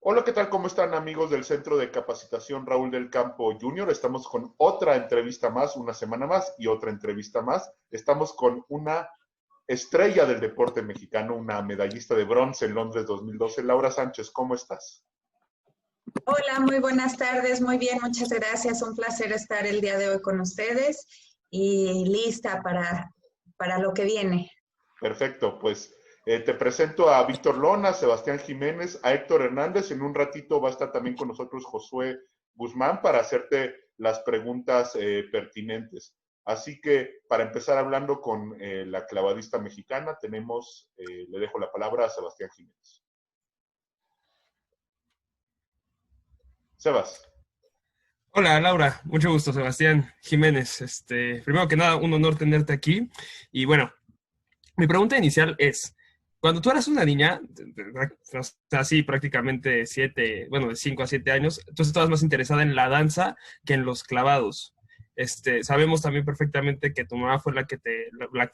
Hola, ¿qué tal? ¿Cómo están amigos del Centro de Capacitación Raúl del Campo Junior? Estamos con otra entrevista más, una semana más y otra entrevista más. Estamos con una estrella del deporte mexicano, una medallista de bronce en Londres 2012. Laura Sánchez, ¿cómo estás? Hola, muy buenas tardes. Muy bien, muchas gracias. Un placer estar el día de hoy con ustedes y lista para lo que viene. Perfecto, pues te presento a Víctor Lona, Sebastián Jiménez, a Héctor Hernández. En un ratito va a estar también con nosotros Josué Guzmán para hacerte las preguntas pertinentes. Así que para empezar hablando con la clavadista mexicana, le dejo la palabra a Sebastián Jiménez. Sebas. Hola Laura, mucho gusto, Sebastián Jiménez. Primero que nada, un honor tenerte aquí. Y bueno, mi pregunta inicial es, cuando tú eras una niña, o sea, sí, prácticamente de 5 a 7 años, tú estabas más interesada en la danza que en los clavados. Sabemos también perfectamente que tu mamá fue la que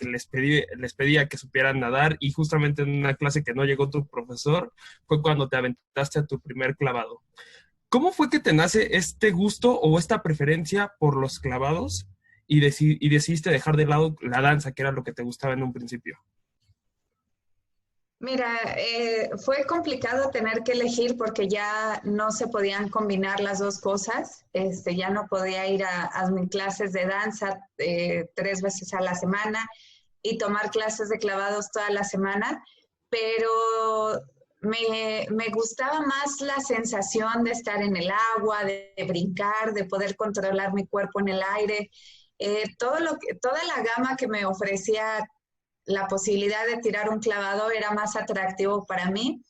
les pedía que supieran nadar y justamente en una clase que no llegó tu profesor fue cuando te aventaste a tu primer clavado. ¿Cómo fue que te nace este gusto o esta preferencia por los clavados y decidiste dejar de lado la danza, que era lo que te gustaba en un principio? Mira, fue complicado tener que elegir porque ya no se podían combinar las dos cosas. Ya no podía ir a mis clases de danza 3 veces a la semana y tomar clases de clavados toda la semana, pero me gustaba más la sensación de estar en el agua, de brincar, de poder controlar mi cuerpo en el aire. Toda la gama que me ofrecía la posibilidad de tirar un clavado era más atractivo para mí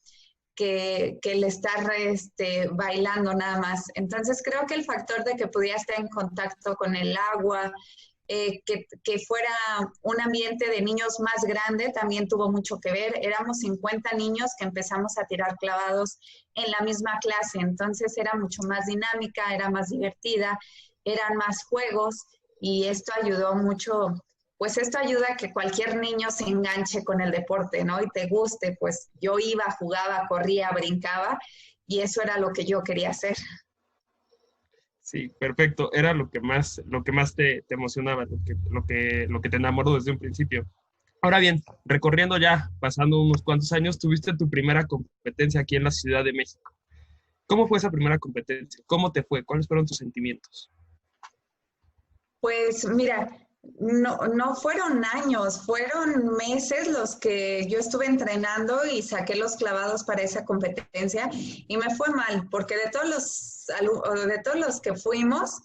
que el estar bailando nada más. Entonces creo que el factor de que pudiera estar en contacto con el agua, que fuera un ambiente de niños más grande también tuvo mucho que ver. Éramos 50 niños que empezamos a tirar clavados en la misma clase, entonces era mucho más dinámica, era más divertida, eran más juegos y esto ayudó mucho. Pues esto ayuda a que cualquier niño se enganche con el deporte, ¿no? Y te guste, pues yo iba, jugaba, corría, brincaba y eso era lo que yo quería hacer. Sí, perfecto. Era lo que más te emocionaba, lo que te enamoró desde un principio. Ahora bien, recorriendo ya, pasando unos cuantos años, tuviste tu primera competencia aquí en la Ciudad de México. ¿Cómo fue esa primera competencia? ¿Cómo te fue? ¿Cuáles fueron tus sentimientos? Pues mira, no fueron años, fueron meses los que yo estuve entrenando y saqué los clavados para esa competencia y me fue mal, porque de todos los que fuimos,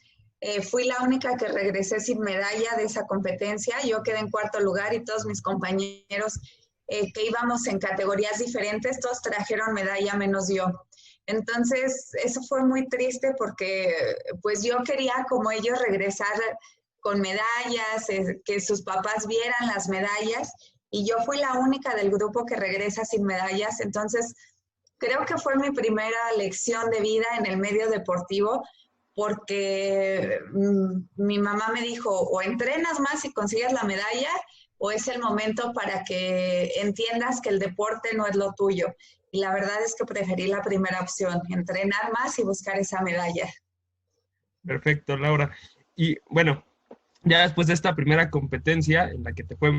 fui la única que regresé sin medalla de esa competencia. Yo quedé en cuarto lugar y todos mis compañeros que íbamos en categorías diferentes, todos trajeron medalla menos yo. Entonces, eso fue muy triste porque pues yo quería como ellos regresar con medallas, que sus papás vieran las medallas y yo fui la única del grupo que regresa sin medallas. Entonces, creo que fue mi primera lección de vida en el medio deportivo porque mi mamá me dijo, o entrenas más y consigues la medalla, o es el momento para que entiendas que el deporte no es lo tuyo. Y la verdad es que preferí la primera opción, entrenar más y buscar esa medalla. Perfecto, Laura. Y bueno, ya después de esta primera competencia en la que te fue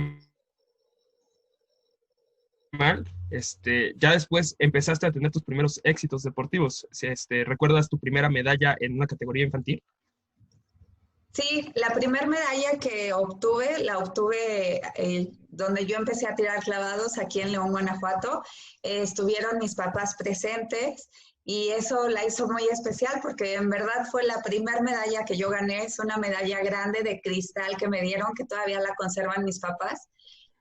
mal, ya después empezaste a tener tus primeros éxitos deportivos. ¿Recuerdas tu primera medalla en una categoría infantil? Sí, la primera medalla que obtuve, la obtuve donde yo empecé a tirar clavados aquí en León, Guanajuato. Estuvieron mis papás presentes y eso la hizo muy especial porque en verdad fue la primera medalla que yo gané. Es una medalla grande de cristal que me dieron, que todavía la conservan mis papás.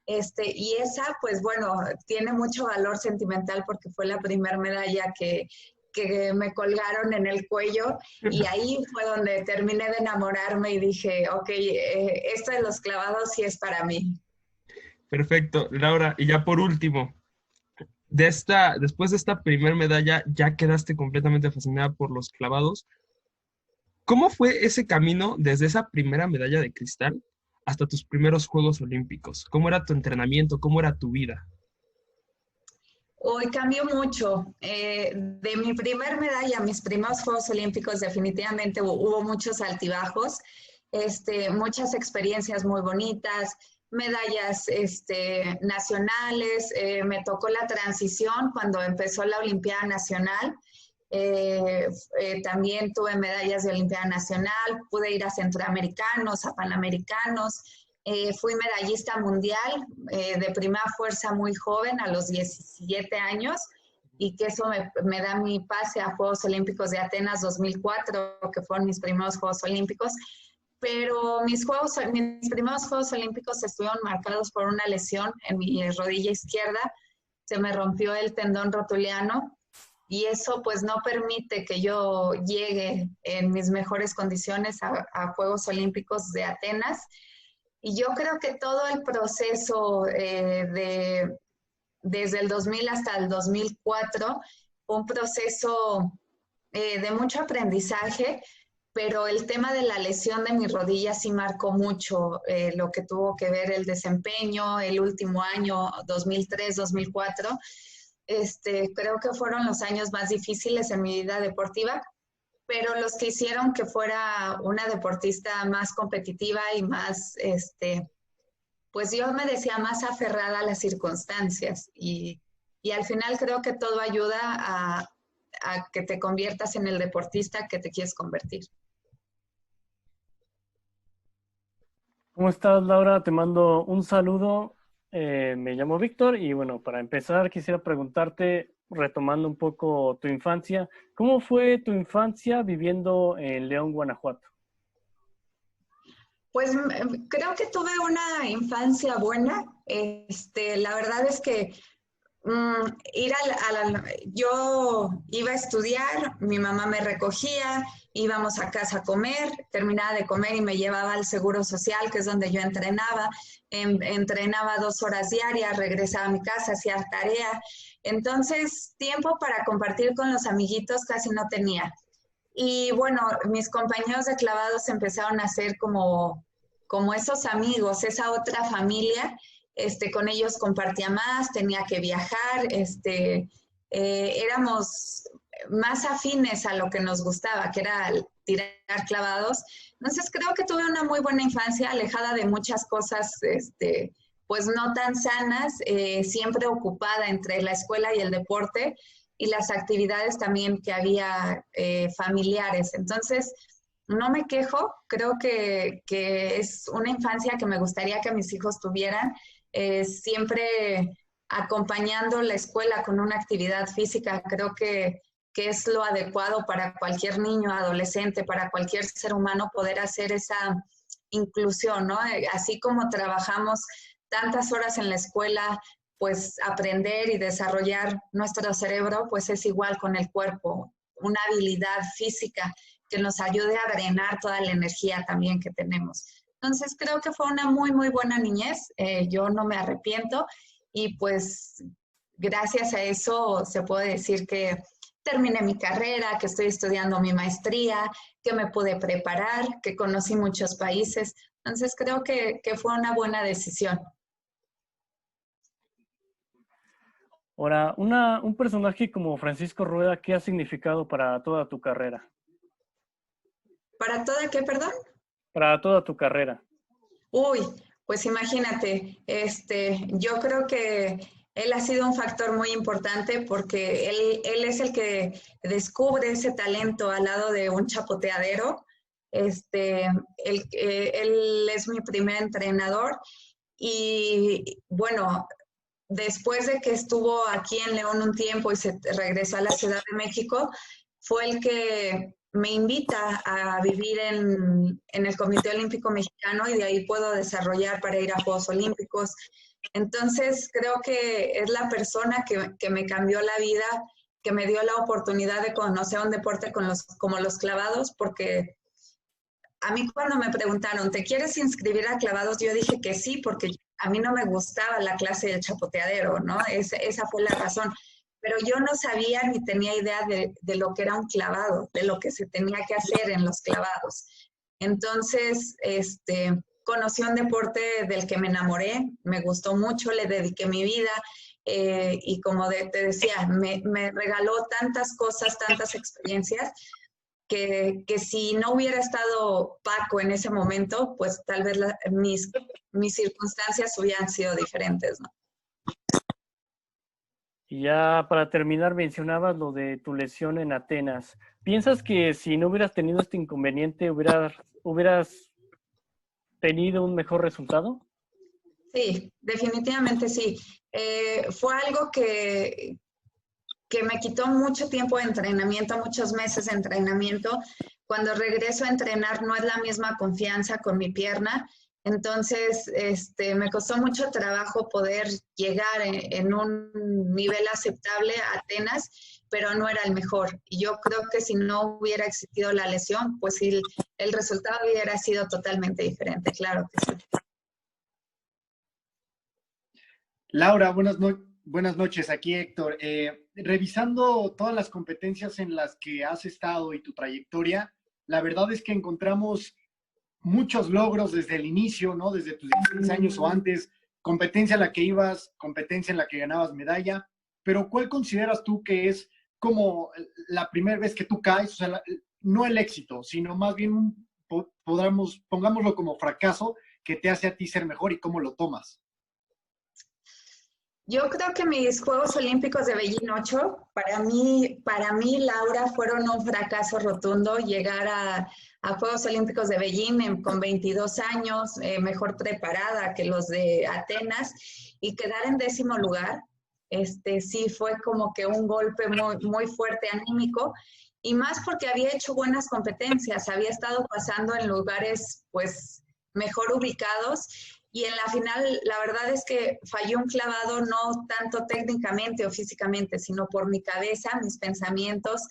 Y esa, pues bueno, tiene mucho valor sentimental porque fue la primera medalla que me colgaron en el cuello y ahí fue donde terminé de enamorarme y dije, ok, esto de los clavados sí es para mí. Perfecto, Laura. Y ya por último, después de esta primera medalla, ya quedaste completamente fascinada por los clavados. ¿Cómo fue ese camino desde esa primera medalla de cristal hasta tus primeros Juegos Olímpicos? ¿Cómo era tu entrenamiento? ¿Cómo era tu vida? Hoy cambió mucho. De mi primer medalla a mis primeros Juegos Olímpicos definitivamente hubo muchos altibajos, muchas experiencias muy bonitas, medallas nacionales. Me tocó la transición cuando empezó la Olimpiada Nacional. También tuve medallas de Olimpiada Nacional, pude ir a centroamericanos, a panamericanos. Fui medallista mundial de primera fuerza muy joven, a los 17 años, y que eso me da mi pase a Juegos Olímpicos de Atenas 2004, que fueron mis primeros Juegos Olímpicos. Pero mis primeros Juegos Olímpicos estuvieron marcados por una lesión en mi rodilla izquierda. Se me rompió el tendón rotuliano y eso pues no permite que yo llegue en mis mejores condiciones a Juegos Olímpicos de Atenas. Y yo creo que todo el proceso desde el 2000 hasta el 2004, un proceso de mucho aprendizaje, pero el tema de la lesión de mi rodilla sí marcó mucho lo que tuvo que ver el desempeño, el último año, 2003, 2004. Creo que fueron los años más difíciles en mi vida deportiva, pero los que hicieron que fuera una deportista más competitiva y más, pues yo me decía más aferrada a las circunstancias y al final creo que todo ayuda a que te conviertas en el deportista que te quieres convertir. ¿Cómo estás, Laura? Te mando un saludo. Me llamo Víctor y bueno, para empezar quisiera preguntarte, retomando un poco tu infancia, ¿cómo fue tu infancia viviendo en León, Guanajuato? Pues creo que tuve una infancia buena. La verdad es que yo iba a estudiar, mi mamá me recogía, íbamos a casa a comer, terminaba de comer y me llevaba al Seguro Social, que es donde yo entrenaba. Entrenaba 2 horas diarias, regresaba a mi casa, hacía tarea. Entonces, tiempo para compartir con los amiguitos casi no tenía. Y bueno, mis compañeros de clavados empezaron a ser como esos amigos, esa otra familia. Con ellos compartía más, tenía que viajar, éramos más afines a lo que nos gustaba, que era tirar clavados. Entonces creo que tuve una muy buena infancia, alejada de muchas cosas, pues no tan sanas, siempre ocupada entre la escuela y el deporte y las actividades también que había familiares. Entonces, no me quejo, creo que es una infancia que me gustaría que mis hijos tuvieran, siempre acompañando la escuela con una actividad física. Creo que es lo adecuado para cualquier niño, adolescente, para cualquier ser humano poder hacer esa inclusión, ¿no? Así como trabajamos tantas horas en la escuela, pues aprender y desarrollar nuestro cerebro, pues es igual con el cuerpo, una habilidad física que nos ayude a drenar toda la energía también que tenemos. Entonces creo que fue una muy, muy buena niñez, yo no me arrepiento y pues gracias a eso se puede decir que terminé mi carrera, que estoy estudiando mi maestría, que me pude preparar, que conocí muchos países. Entonces creo que fue una buena decisión. Ahora, un personaje como Francisco Rueda, ¿qué ha significado para toda tu carrera? ¿Para toda qué, perdón? Para toda tu carrera. Uy, pues imagínate, yo creo que él ha sido un factor muy importante porque él es el que descubre ese talento al lado de un chapoteadero. Él es mi primer entrenador y bueno, después de que estuvo aquí en León un tiempo y se regresó a la Ciudad de México, fue el que me invita a vivir en el Comité Olímpico Mexicano y de ahí puedo desarrollar para ir a Juegos Olímpicos. Entonces, creo que es la persona que me cambió la vida, que me dio la oportunidad de conocer un deporte como los clavados, porque a mí cuando me preguntaron, ¿te quieres inscribir a clavados? Yo dije que sí, porque a mí no me gustaba la clase del chapoteadero, ¿no? Esa fue la razón. Pero yo no sabía ni tenía idea de lo que era un clavado, de lo que se tenía que hacer en los clavados. Entonces, conocí un deporte del que me enamoré, me gustó mucho, le dediqué mi vida y como te decía, me regaló tantas cosas, tantas experiencias, que si no hubiera estado Paco en ese momento, pues tal vez mis circunstancias hubieran sido diferentes, ¿no? Y ya para terminar, mencionabas lo de tu lesión en Atenas. ¿Piensas que si no hubieras tenido este inconveniente, hubieras tenido un mejor resultado? Sí, definitivamente sí. Fue algo que me quitó mucho tiempo de entrenamiento, muchos meses de entrenamiento. Cuando regreso a entrenar no es la misma confianza con mi pierna. Entonces, me costó mucho trabajo poder llegar en un nivel aceptable a Atenas, pero no era el mejor. Y yo creo que si no hubiera existido la lesión, pues sí, el resultado hubiera sido totalmente diferente, claro que sí. Laura, buenas noches. Aquí Héctor. Revisando todas las competencias en las que has estado y tu trayectoria, la verdad es que encontramos muchos logros desde el inicio, ¿no? Desde tus 16 años o antes, competencia en la que ibas, competencia en la que ganabas medalla, pero ¿cuál consideras tú que es como la primera vez que tú caes? O sea, no el éxito, sino más bien pongámoslo como fracaso que te hace a ti ser mejor y cómo lo tomas. Yo creo que mis Juegos Olímpicos de Beijing 8, para mí, Laura, fueron un fracaso rotundo. Llegar a Juegos Olímpicos de Beijing con 22 años, mejor preparada que los de Atenas, y quedar en 10º lugar, sí fue como que un golpe muy, muy fuerte anímico, y más porque había hecho buenas competencias, había estado pasando en lugares pues mejor ubicados. Y en la final, la verdad es que falló un clavado no tanto técnicamente o físicamente, sino por mi cabeza, mis pensamientos,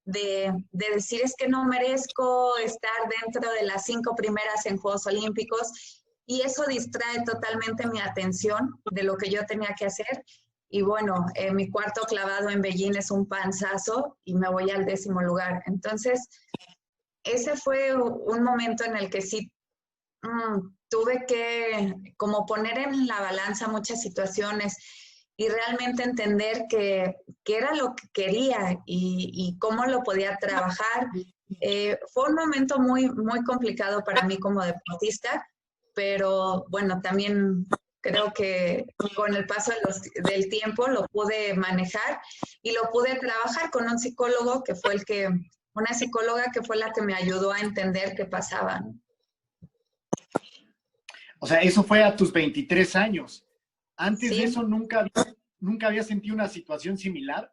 de decir es que no merezco estar dentro de las 5 primeras en Juegos Olímpicos. Y eso distrae totalmente mi atención de lo que yo tenía que hacer. Y bueno, mi 4.º clavado en Beijing es un panzazo y me voy al 10º lugar. Entonces, ese fue un momento en el que sí tuve que como poner en la balanza muchas situaciones y realmente entender que era lo que quería y cómo lo podía trabajar. Fue un momento muy, muy complicado para mí como deportista, pero bueno, también creo que con el paso del tiempo lo pude manejar y lo pude trabajar con un psicólogo una psicóloga que fue la que me ayudó a entender qué pasaba, ¿no? O sea, eso fue a tus 23 años. Antes Sí. de eso, ¿nunca había sentido una situación similar?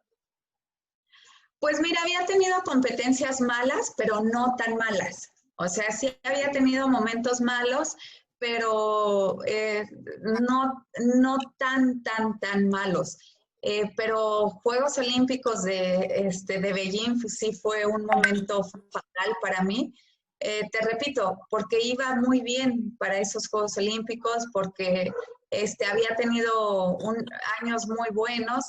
Pues mira, había tenido competencias malas, pero no tan malas. O sea, sí había tenido momentos malos, pero no tan malos. Pero Juegos Olímpicos de Beijing sí fue un momento fatal para mí. Te repito, porque iba muy bien para esos Juegos Olímpicos, porque había tenido años muy buenos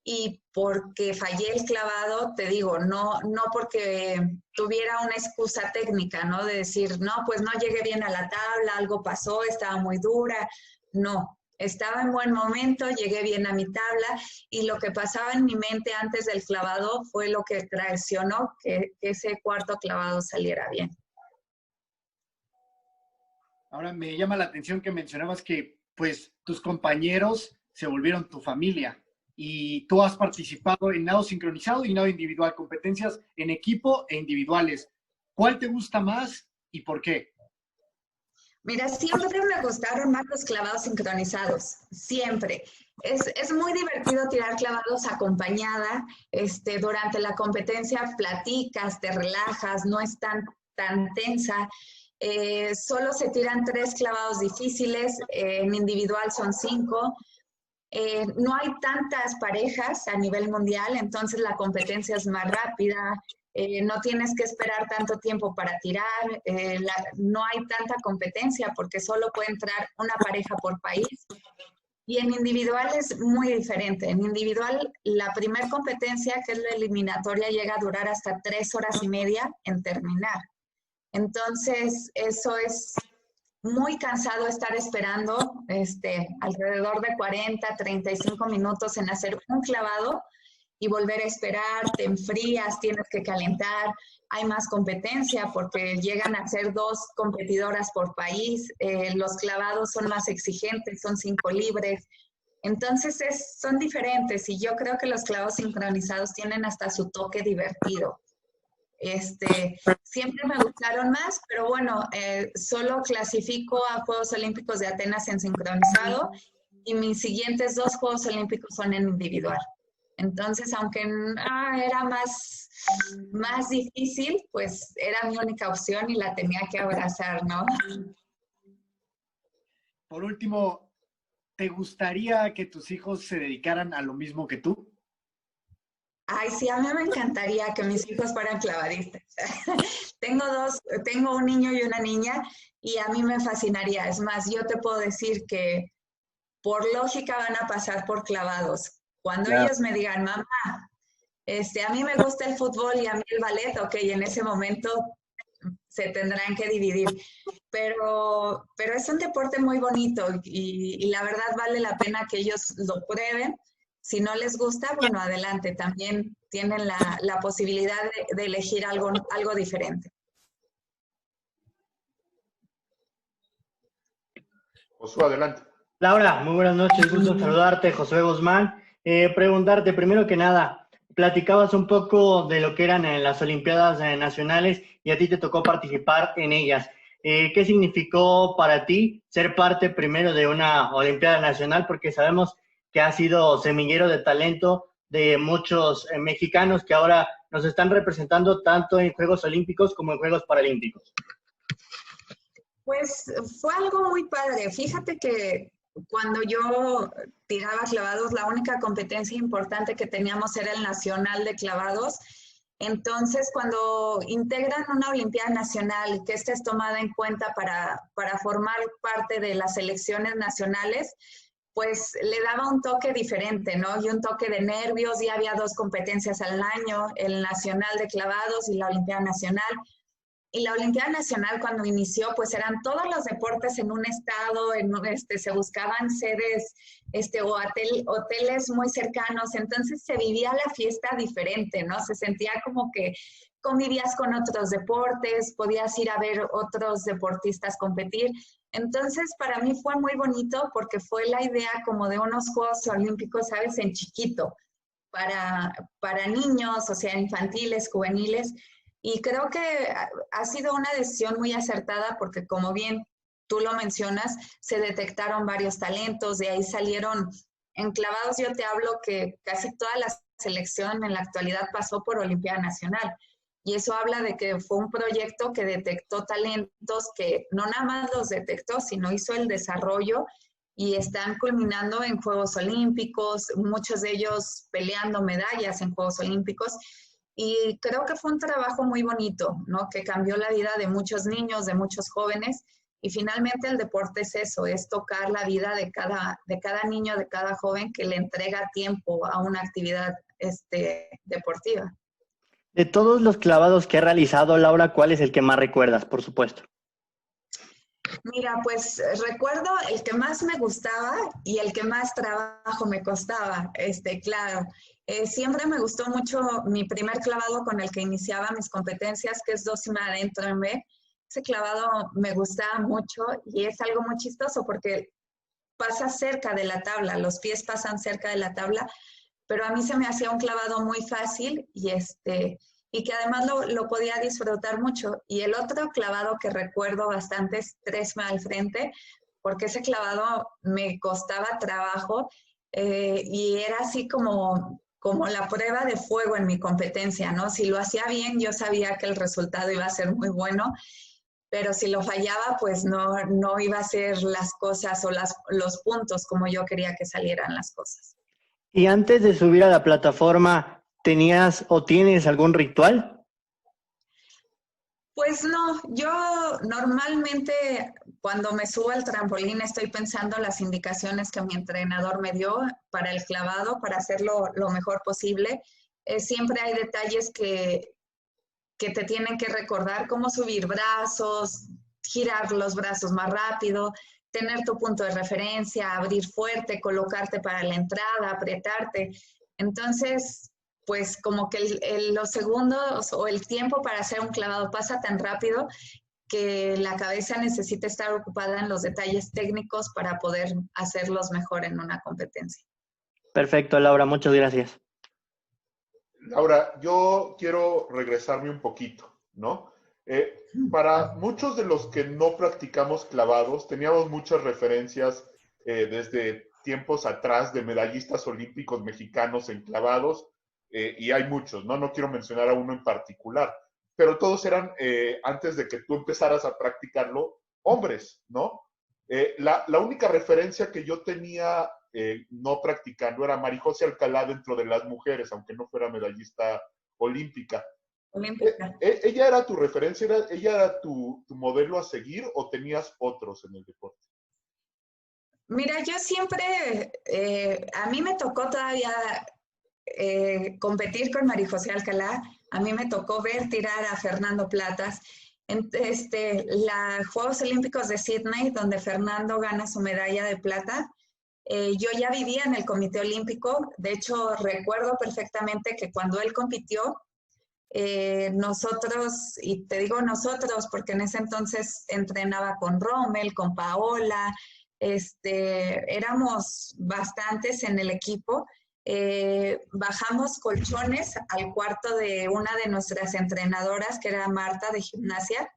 y porque fallé el clavado, te digo, no porque tuviera una excusa técnica, ¿no? De decir, no, pues no llegué bien a la tabla, algo pasó, estaba muy dura. No, estaba en buen momento, llegué bien a mi tabla y lo que pasaba en mi mente antes del clavado fue lo que traicionó que ese 4.º clavado saliera bien. Ahora me llama la atención que mencionabas que pues tus compañeros se volvieron tu familia y tú has participado en nado sincronizado y nado individual, competencias en equipo e individuales. ¿Cuál te gusta más y por qué? Mira, siempre me gustaron más los clavados sincronizados, siempre. Es muy divertido tirar clavados acompañada. Durante la competencia platicas, te relajas, no es tan tensa. Solo se tiran 3 clavados difíciles, en individual son 5. No hay tantas parejas a nivel mundial, entonces la competencia es más rápida. No tienes que esperar tanto tiempo para tirar, no hay tanta competencia porque solo puede entrar una pareja por país. Y en individual es muy diferente. En individual, la primera competencia, que es la eliminatoria, llega a durar hasta 3 horas y media en terminar. Entonces, eso es muy cansado estar esperando alrededor de 40, 35 minutos en hacer un clavado y volver a esperar, te enfrías, tienes que calentar, hay más competencia porque llegan a ser 2 competidoras por país, los clavados son más exigentes, son 5 libres, entonces son diferentes y yo creo que los clavos sincronizados tienen hasta su toque divertido. Siempre me gustaron más, pero bueno, solo clasifico a Juegos Olímpicos de Atenas en sincronizado y mis siguientes 2 Juegos Olímpicos son en individual. Entonces, aunque era más difícil, pues era mi única opción y la tenía que abrazar, ¿no? Por último, ¿te gustaría que tus hijos se dedicaran a lo mismo que tú? Ay, sí, a mí me encantaría que mis hijos fueran clavadistas. Tengo un niño y una niña y a mí me fascinaría. Es más, yo te puedo decir que por lógica van a pasar por clavados. Cuando ellos me digan, mamá, a mí me gusta el fútbol y a mí el ballet, ok, en ese momento se tendrán que dividir. Pero es un deporte muy bonito y la verdad vale la pena que ellos lo prueben. Si no les gusta, bueno, adelante. También tienen la posibilidad de elegir algo diferente. Josué, adelante. Laura, muy buenas noches, gusto saludarte, Josué Guzmán. Preguntarte, primero que nada, platicabas un poco de lo que eran las Olimpiadas Nacionales y a ti te tocó participar en ellas. ¿Qué significó para ti ser parte primero de una Olimpiada Nacional? Porque sabemos que ha sido semillero de talento de muchos mexicanos que ahora nos están representando tanto en Juegos Olímpicos como en Juegos Paralímpicos. Pues fue algo muy padre. Fíjate que cuando yo tiraba clavados, la única competencia importante que teníamos era el nacional de clavados. Entonces, cuando integran una Olimpiada Nacional, que esta es tomada en cuenta para formar parte de las selecciones nacionales, pues le daba un toque diferente, ¿no? Y un toque de nervios. Ya había 2 competencias al año, el nacional de clavados y la Olimpiada Nacional. Y la Olimpiada Nacional cuando inició, pues eran todos los deportes en un estado, se buscaban sedes o hoteles muy cercanos, entonces se vivía la fiesta diferente, ¿no? Se sentía como que convivías con otros deportes, podías ir a ver otros deportistas competir. Entonces, para mí fue muy bonito porque fue la idea como de unos Juegos Olímpicos, ¿sabes? En chiquito, para niños, o sea, infantiles, juveniles. Y creo que ha sido una decisión muy acertada porque, como bien tú lo mencionas, se detectaron varios talentos, de ahí salieron enclavados. Yo te hablo que casi toda la selección en la actualidad pasó por Olimpiada Nacional. Y eso habla de que fue un proyecto que detectó talentos, que no nada más los detectó, sino hizo el desarrollo y están culminando en Juegos Olímpicos, muchos de ellos peleando medallas en Juegos Olímpicos. Y creo que fue un trabajo muy bonito, ¿no? Que cambió la vida de muchos niños, de muchos jóvenes. Y finalmente el deporte es eso, es tocar la vida de cada niño, de cada joven que le entrega tiempo a una actividad deportiva. De todos los clavados que ha realizado, Laura, ¿cuál es el que más recuerdas, por supuesto? Mira, pues recuerdo el que más me gustaba y el que más trabajo me costaba, claro. Siempre me gustó mucho mi primer clavado con el que iniciaba mis competencias, que es 2 y más adentro en B. Ese clavado me gustaba mucho y es algo muy chistoso porque pasa cerca de la tabla, los pies pasan cerca de la tabla, pero a mí se me hacía un clavado muy fácil y que además lo podía disfrutar mucho. Y el otro clavado que recuerdo bastante es 3 al frente, porque ese clavado me costaba trabajo y era así como la prueba de fuego en mi competencia, ¿no? Si lo hacía bien, yo sabía que el resultado iba a ser muy bueno, pero si lo fallaba, pues no iba a ser las cosas o los puntos como yo quería que salieran las cosas. Y antes de subir a la plataforma, ¿tenías o tienes algún ritual? Pues no, yo normalmente cuando me subo al trampolín estoy pensando las indicaciones que mi entrenador me dio para el clavado, para hacerlo lo mejor posible. Siempre hay detalles que te tienen que recordar, cómo subir brazos, girar los brazos más rápido, tener tu punto de referencia, abrir fuerte, colocarte para la entrada, apretarte. Entonces, pues como que los segundos o el tiempo para hacer un clavado pasa tan rápido que la cabeza necesita estar ocupada en los detalles técnicos para poder hacerlos mejor en una competencia. Perfecto, Laura, muchas gracias. Laura, yo quiero regresarme un poquito, ¿no? Para muchos de los que no practicamos clavados, teníamos muchas referencias desde tiempos atrás de medallistas olímpicos mexicanos en clavados, y hay muchos, ¿no? No quiero mencionar a uno en particular, pero todos eran, antes de que tú empezaras a practicarlo, hombres, ¿no? La única referencia que yo tenía no practicando era Marijose Alcalá dentro de las mujeres, aunque no fuera medallista olímpica. ¿Ella era tu referencia? ¿Ella era tu modelo a seguir o tenías otros en el deporte? Mira, yo siempre, a mí me tocó todavía competir con Marijose Alcalá. A mí me tocó ver tirar a Fernando Platas. Los Juegos Olímpicos de Sydney, donde Fernando gana su medalla de plata, yo ya vivía en el Comité Olímpico. De hecho, recuerdo perfectamente que cuando él compitió, nosotros, y te digo nosotros porque en ese entonces entrenaba con Rommel, con Paola, éramos bastantes en el equipo. Bajamos colchones al cuarto de una de nuestras entrenadoras, que era Marta de gimnasia,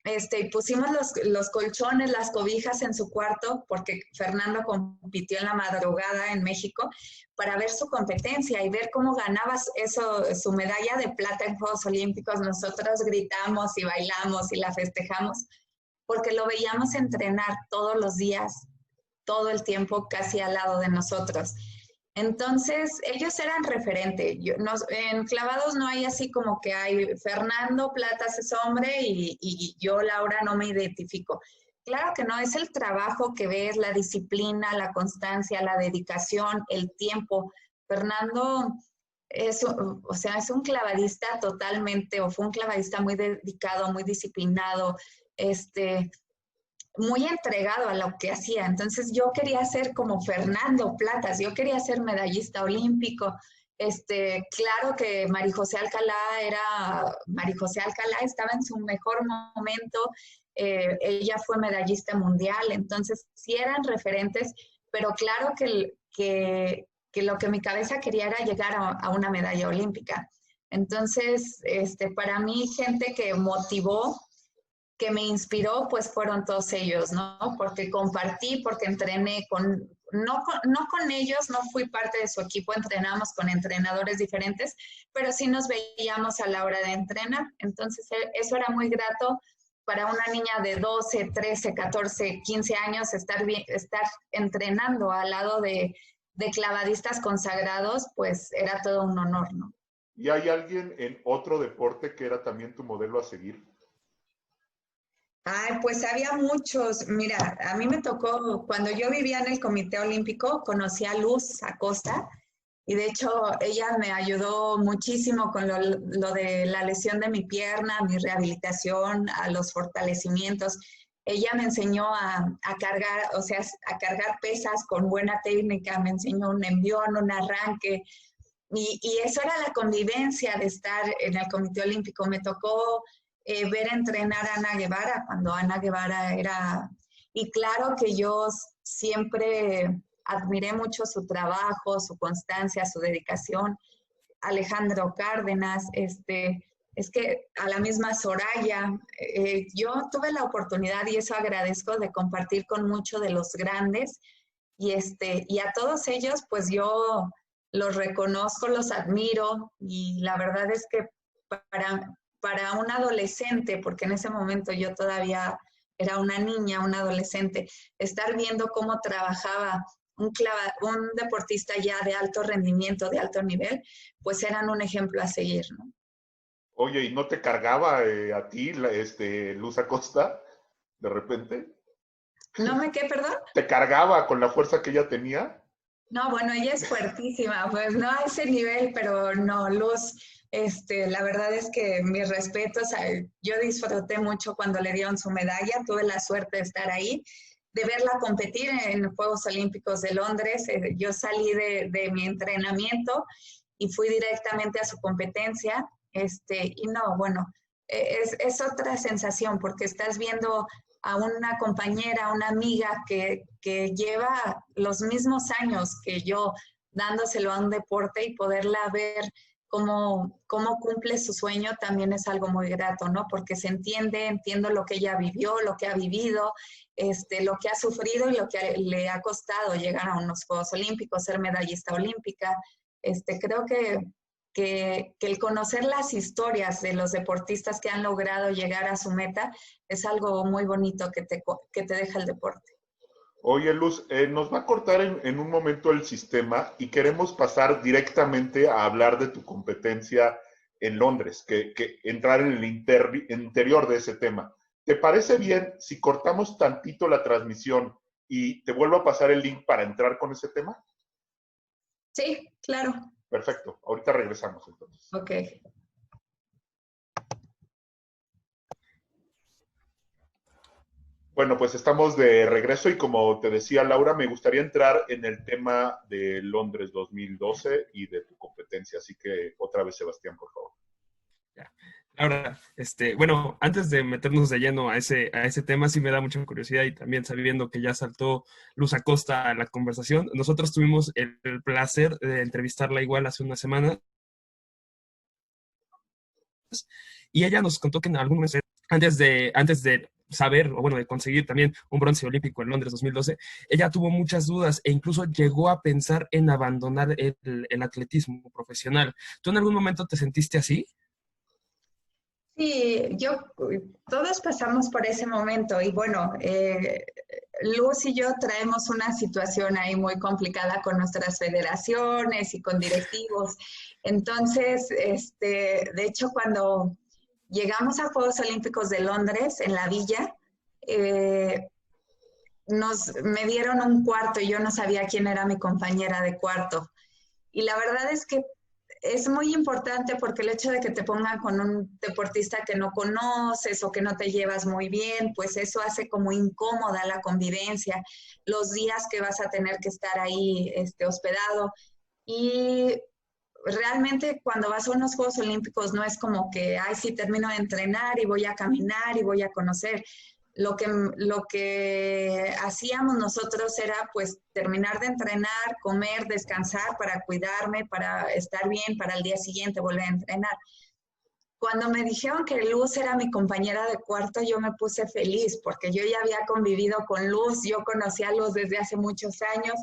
y pusimos los colchones, las cobijas en su cuarto, porque Fernando compitió en la madrugada en México, para ver su competencia y ver cómo ganaba su medalla de plata en Juegos Olímpicos. Nosotros gritamos y bailamos y la festejamos, porque lo veíamos entrenar todos los días, todo el tiempo, casi al lado de nosotros. Entonces, ellos eran referente. En clavados no hay así como que hay Fernando Platas es hombre y yo, Laura, no me identifico. Claro que no, es el trabajo que ves, la disciplina, la constancia, la dedicación, el tiempo. Fernando es un clavadista totalmente, o fue un clavadista muy dedicado, muy disciplinado, muy entregado a lo que hacía. Entonces yo quería ser como Fernando Platas, yo quería ser medallista olímpico. Claro que Marijose Alcalá estaba en su mejor momento, ella fue medallista mundial, entonces sí eran referentes, pero claro que lo que mi cabeza quería era llegar a una medalla olímpica. Entonces, para mí, gente que motivó, que me inspiró, pues fueron todos ellos, ¿no? Porque compartí, porque entrené no con ellos, no fui parte de su equipo, entrenamos con entrenadores diferentes, pero sí nos veíamos a la hora de entrenar. Entonces, eso era muy grato para una niña de 12, 13, 14, 15 años, estar entrenando al lado de clavadistas consagrados, pues era todo un honor, ¿no? ¿Y hay alguien en otro deporte que era también tu modelo a seguir? Ay, pues había muchos. Mira, a mí me tocó, cuando yo vivía en el Comité Olímpico, conocí a Luz Acosta, y de hecho ella me ayudó muchísimo con lo de la lesión de mi pierna, mi rehabilitación, a los fortalecimientos. Ella me enseñó a cargar, a cargar pesas con buena técnica, me enseñó un envión, un arranque, y eso era la convivencia de estar en el Comité Olímpico. Me tocó ver entrenar a Ana Guevara cuando Ana Guevara era... Y claro que yo siempre admiré mucho su trabajo, su constancia, su dedicación. Alejandro Cárdenas, es que a la misma Soraya, yo tuve la oportunidad, y eso agradezco, de compartir con muchos de los grandes, y a todos ellos, pues yo los reconozco, los admiro, y la verdad es que para un adolescente, porque en ese momento yo todavía era una niña, un adolescente, estar viendo cómo trabajaba un deportista ya de alto rendimiento, de alto nivel, pues eran un ejemplo a seguir, ¿no? Oye, ¿y no te cargaba a ti Luz Acosta de repente? ¿No me qué, perdón? ¿Te cargaba con la fuerza que ella tenía? No, bueno, ella es fuertísima, pues no a ese nivel, pero no, Luz La verdad es que mis respetos, yo disfruté mucho cuando le dieron su medalla, tuve la suerte de estar ahí, de verla competir en Juegos Olímpicos de Londres. Yo salí de mi entrenamiento y fui directamente a su competencia, y no, bueno, es otra sensación porque estás viendo a una compañera, una amiga que lleva los mismos años que yo dándoselo a un deporte y poderla ver cómo cumple su sueño también es algo muy grato, ¿no? Porque entiendo lo que ella vivió, lo que ha vivido, lo que ha sufrido y lo que le ha costado llegar a unos Juegos Olímpicos, ser medallista olímpica. Creo que el conocer las historias de los deportistas que han logrado llegar a su meta es algo muy bonito que te deja el deporte. Oye, Luz, nos va a cortar en un momento el sistema y queremos pasar directamente a hablar de tu competencia en Londres, que entrar en el interior de ese tema. ¿Te parece bien si cortamos tantito la transmisión y te vuelvo a pasar el link para entrar con ese tema? Sí, claro. Perfecto. Ahorita regresamos entonces. Ok. Bueno, pues estamos de regreso y como te decía Laura, me gustaría entrar en el tema de Londres 2012 y de tu competencia. Así que otra vez, Sebastián, por favor. Ya. Laura, bueno, antes de meternos de lleno a ese tema, sí me da mucha curiosidad y también sabiendo que ya saltó Luz Acosta a la conversación, nosotros tuvimos el placer de entrevistarla igual hace una semana y ella nos contó que en algún momento, antes de saber, o bueno, de conseguir también un bronce olímpico en Londres 2012, ella tuvo muchas dudas e incluso llegó a pensar en abandonar el atletismo profesional. ¿Tú en algún momento te sentiste así? Sí, todos pasamos por ese momento y bueno, Luz y yo traemos una situación ahí muy complicada con nuestras federaciones y con directivos. Entonces, de hecho, cuando llegamos a Juegos Olímpicos de Londres, en la villa, me dieron un cuarto y yo no sabía quién era mi compañera de cuarto. Y la verdad es que es muy importante porque el hecho de que te pongan con un deportista que no conoces o que no te llevas muy bien, pues eso hace como incómoda la convivencia, los días que vas a tener que estar ahí hospedado. Y realmente cuando vas a unos Juegos Olímpicos no es como que, ay, sí, termino de entrenar y voy a caminar y voy a conocer. Lo que hacíamos nosotros era pues terminar de entrenar, comer, descansar para cuidarme, para estar bien, para el día siguiente volver a entrenar. Cuando me dijeron que Luz era mi compañera de cuarto, yo me puse feliz porque yo ya había convivido con Luz, yo conocía a Luz desde hace muchos años,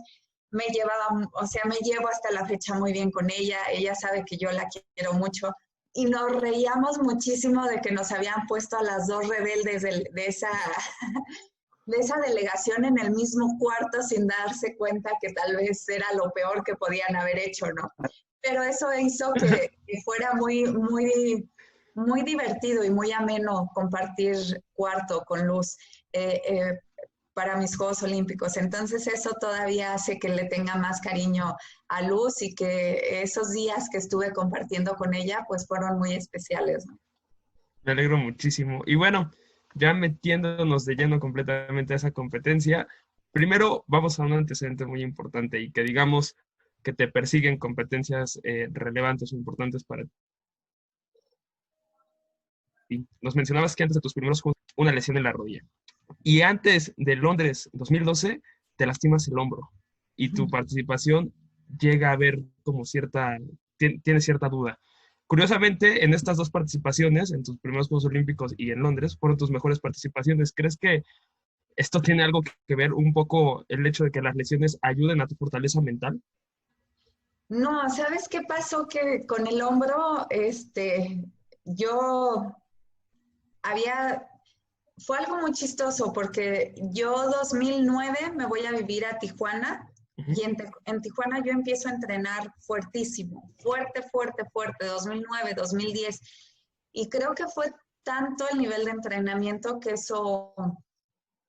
me llevo hasta la fecha muy bien con ella sabe que yo la quiero mucho. Y nos reíamos muchísimo de que nos habían puesto a las dos rebeldes de esa delegación en el mismo cuarto sin darse cuenta que tal vez era lo peor que podían haber hecho, ¿no? Pero eso hizo que fuera muy, muy, muy divertido y muy ameno compartir cuarto con Luz para mis Juegos Olímpicos. Entonces eso todavía hace que le tenga más cariño a Luz y que esos días que estuve compartiendo con ella pues fueron muy especiales, ¿no? Me alegro muchísimo. Y bueno, ya metiéndonos de lleno completamente a esa competencia, primero vamos a un antecedente muy importante y que digamos que te persiguen competencias relevantes o importantes para ti. Nos mencionabas que antes de tus primeros juegos, una lesión en la rodilla. Y antes de Londres 2012, te lastimas el hombro y tu participación llega a haber como tiene cierta duda. Curiosamente, en estas dos participaciones, en tus primeros Juegos Olímpicos y en Londres, fueron tus mejores participaciones. ¿Crees que esto tiene algo que ver un poco el hecho de que las lesiones ayuden a tu fortaleza mental? No, ¿sabes qué pasó? Que con el hombro, fue algo muy chistoso porque yo 2009 me voy a vivir a Tijuana y en Tijuana yo empiezo a entrenar fuertísimo, fuerte, 2009, 2010. Y creo que fue tanto el nivel de entrenamiento que eso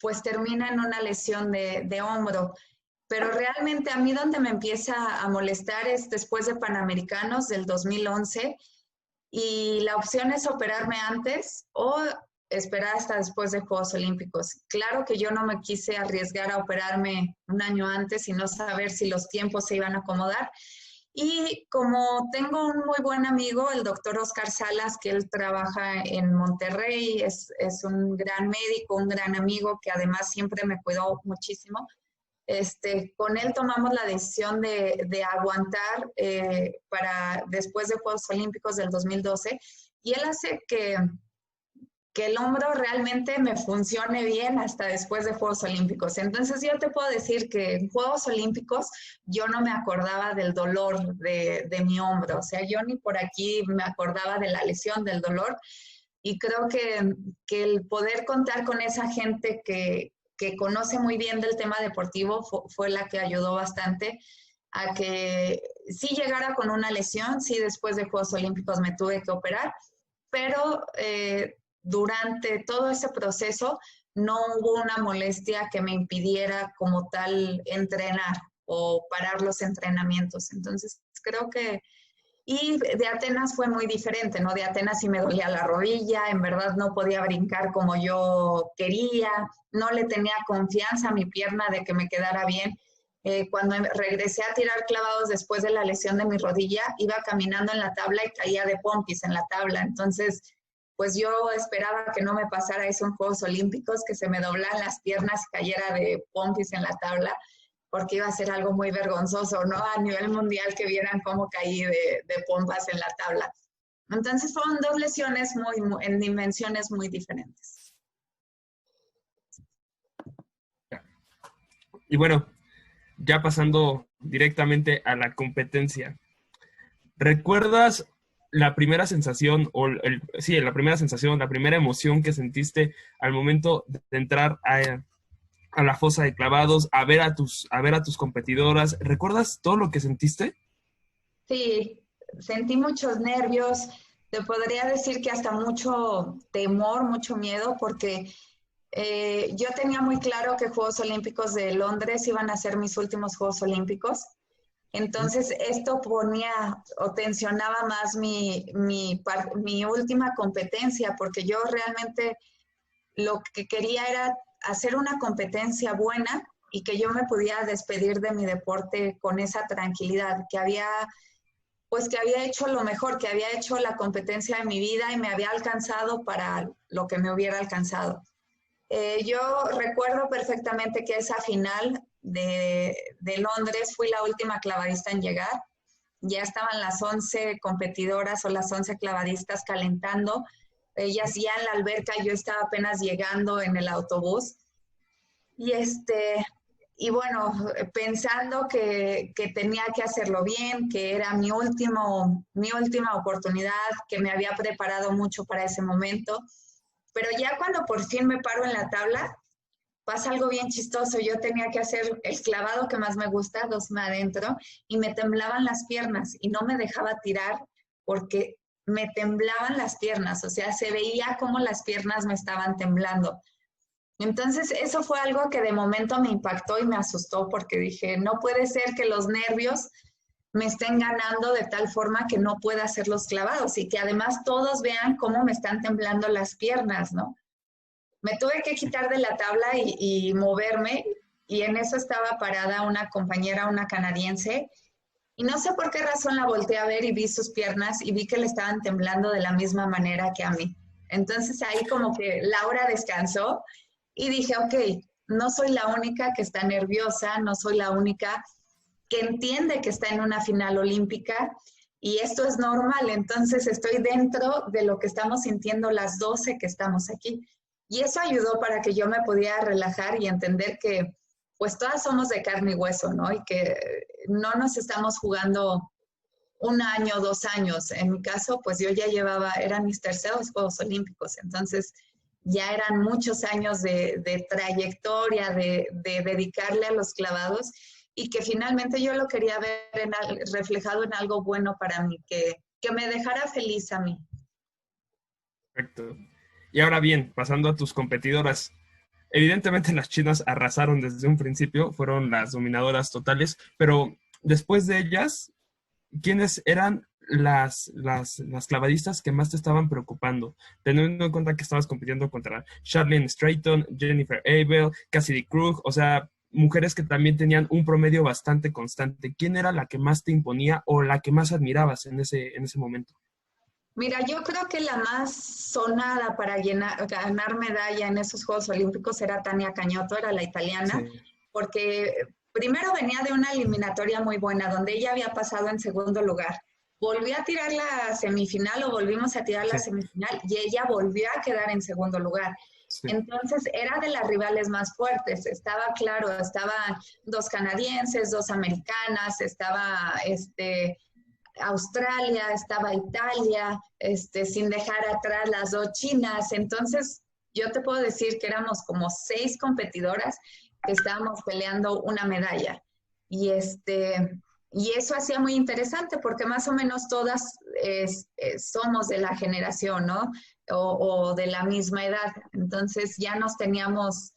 pues termina en una lesión de hombro. Pero realmente a mí donde me empieza a molestar es después de Panamericanos del 2011, y la opción es operarme antes o esperar hasta después de Juegos Olímpicos. Claro que yo no me quise arriesgar a operarme un año antes y no saber si los tiempos se iban a acomodar. Y como tengo un muy buen amigo, el doctor Oscar Salas, que él trabaja en Monterrey, es un gran médico, un gran amigo que además siempre me cuidó muchísimo. Con él tomamos la decisión de aguantar para después de Juegos Olímpicos del 2012 y él hace que el hombro realmente me funcione bien hasta después de Juegos Olímpicos. Entonces yo te puedo decir que en Juegos Olímpicos yo no me acordaba del dolor de mi hombro, o sea, yo ni por aquí me acordaba de la lesión, del dolor, y creo que el poder contar con esa gente que conoce muy bien del tema deportivo fue la que ayudó bastante a que sí llegara con una lesión, sí después de Juegos Olímpicos me tuve que operar, pero durante todo ese proceso no hubo una molestia que me impidiera como tal entrenar o parar los entrenamientos. Entonces creo que, y de Atenas fue muy diferente, ¿no? De Atenas sí me dolía la rodilla, en verdad no podía brincar como yo quería, no le tenía confianza a mi pierna de que me quedara bien. Cuando regresé a tirar clavados después de la lesión de mi rodilla, iba caminando en la tabla y caía de pompis en la tabla. Entonces, pues yo esperaba que no me pasara eso en Juegos Olímpicos, que se me doblaran las piernas y cayera de pompis en la tabla, porque iba a ser algo muy vergonzoso, ¿no? A nivel mundial que vieran cómo caí de pompas en la tabla. Entonces fueron dos lesiones en dimensiones muy diferentes. Y bueno, ya pasando directamente a la competencia, ¿recuerdas la primera sensación la primera sensación, la primera emoción que sentiste al momento de entrar a la fosa de clavados, a ver a tus competidoras? ¿Recuerdas todo lo que sentiste? Sí, sentí muchos nervios, te podría decir que hasta mucho temor, mucho miedo, porque yo tenía muy claro que Juegos Olímpicos de Londres iban a ser mis últimos Juegos Olímpicos. Entonces, esto ponía o tensionaba más mi última competencia, porque yo realmente lo que quería era hacer una competencia buena y que yo me pudiera despedir de mi deporte con esa tranquilidad, que había hecho lo mejor, que había hecho la competencia de mi vida y me había alcanzado para lo que me hubiera alcanzado. Yo recuerdo perfectamente que esa final de Londres fui la última clavadista en llegar. Ya estaban las 11 competidoras o las 11 clavadistas calentando. Ellas ya en la alberca, yo estaba apenas llegando en el autobús. Y bueno, pensando que tenía que hacerlo bien, que era mi última oportunidad, que me había preparado mucho para ese momento. Pero ya cuando por fin me paro en la tabla, pasa algo bien chistoso. Yo tenía que hacer el clavado que más me gusta, 2 adentro, y me temblaban las piernas y no me dejaba tirar porque me temblaban las piernas. O sea, se veía como las piernas me estaban temblando. Entonces, eso fue algo que de momento me impactó y me asustó porque dije, no puede ser que los nervios me estén ganando de tal forma que no pueda hacer los clavados y que además todos vean cómo me están temblando las piernas, ¿no? Me tuve que quitar de la tabla y moverme, y en eso estaba parada una compañera, una canadiense, y no sé por qué razón la volteé a ver y vi sus piernas y vi que le estaban temblando de la misma manera que a mí. Entonces ahí como que Laura descansó y dije, ok, no soy la única que está nerviosa, no soy la única que entiende que está en una final olímpica y esto es normal, entonces estoy dentro de lo que estamos sintiendo las 12 que estamos aquí. Y eso ayudó para que yo me pudiera relajar y entender que pues todas somos de carne y hueso, ¿no? Y que no nos estamos jugando 1 año, 2 años. En mi caso, pues yo ya eran mis terceros Juegos Olímpicos, entonces ya eran muchos años de trayectoria, de dedicarle a los clavados, y que finalmente yo lo quería ver reflejado en algo bueno para mí, que me dejara feliz a mí. Perfecto. Y ahora bien, pasando a tus competidoras. Evidentemente las chinas arrasaron desde un principio, fueron las dominadoras totales, pero después de ellas, ¿quiénes eran las clavadistas que más te estaban preocupando? Teniendo en cuenta que estabas compitiendo contra Charlene Strayton, Jennifer Abel, Cassidy Krug, o sea, mujeres que también tenían un promedio bastante constante. ¿Quién era la que más te imponía o la que más admirabas en ese momento? Mira, yo creo que la más sonada para ganar medalla en esos Juegos Olímpicos era Tania Cañoto, era la italiana, Sí. porque primero venía de una eliminatoria muy buena, donde ella había pasado en segundo lugar. Volvió a tirar la semifinal o volvimos a tirar la Sí. semifinal y ella volvió a quedar en segundo lugar. Sí. Entonces era de las rivales más fuertes. Estaba claro, estaban 2 canadienses, 2 americanas, estaba Australia, estaba Italia, sin dejar atrás las 2 chinas. Entonces, yo te puedo decir que éramos como 6 competidoras que estábamos peleando una medalla. Y eso hacía muy interesante porque más o menos todas somos de la generación, ¿no? O de la misma edad. Entonces, ya teníamos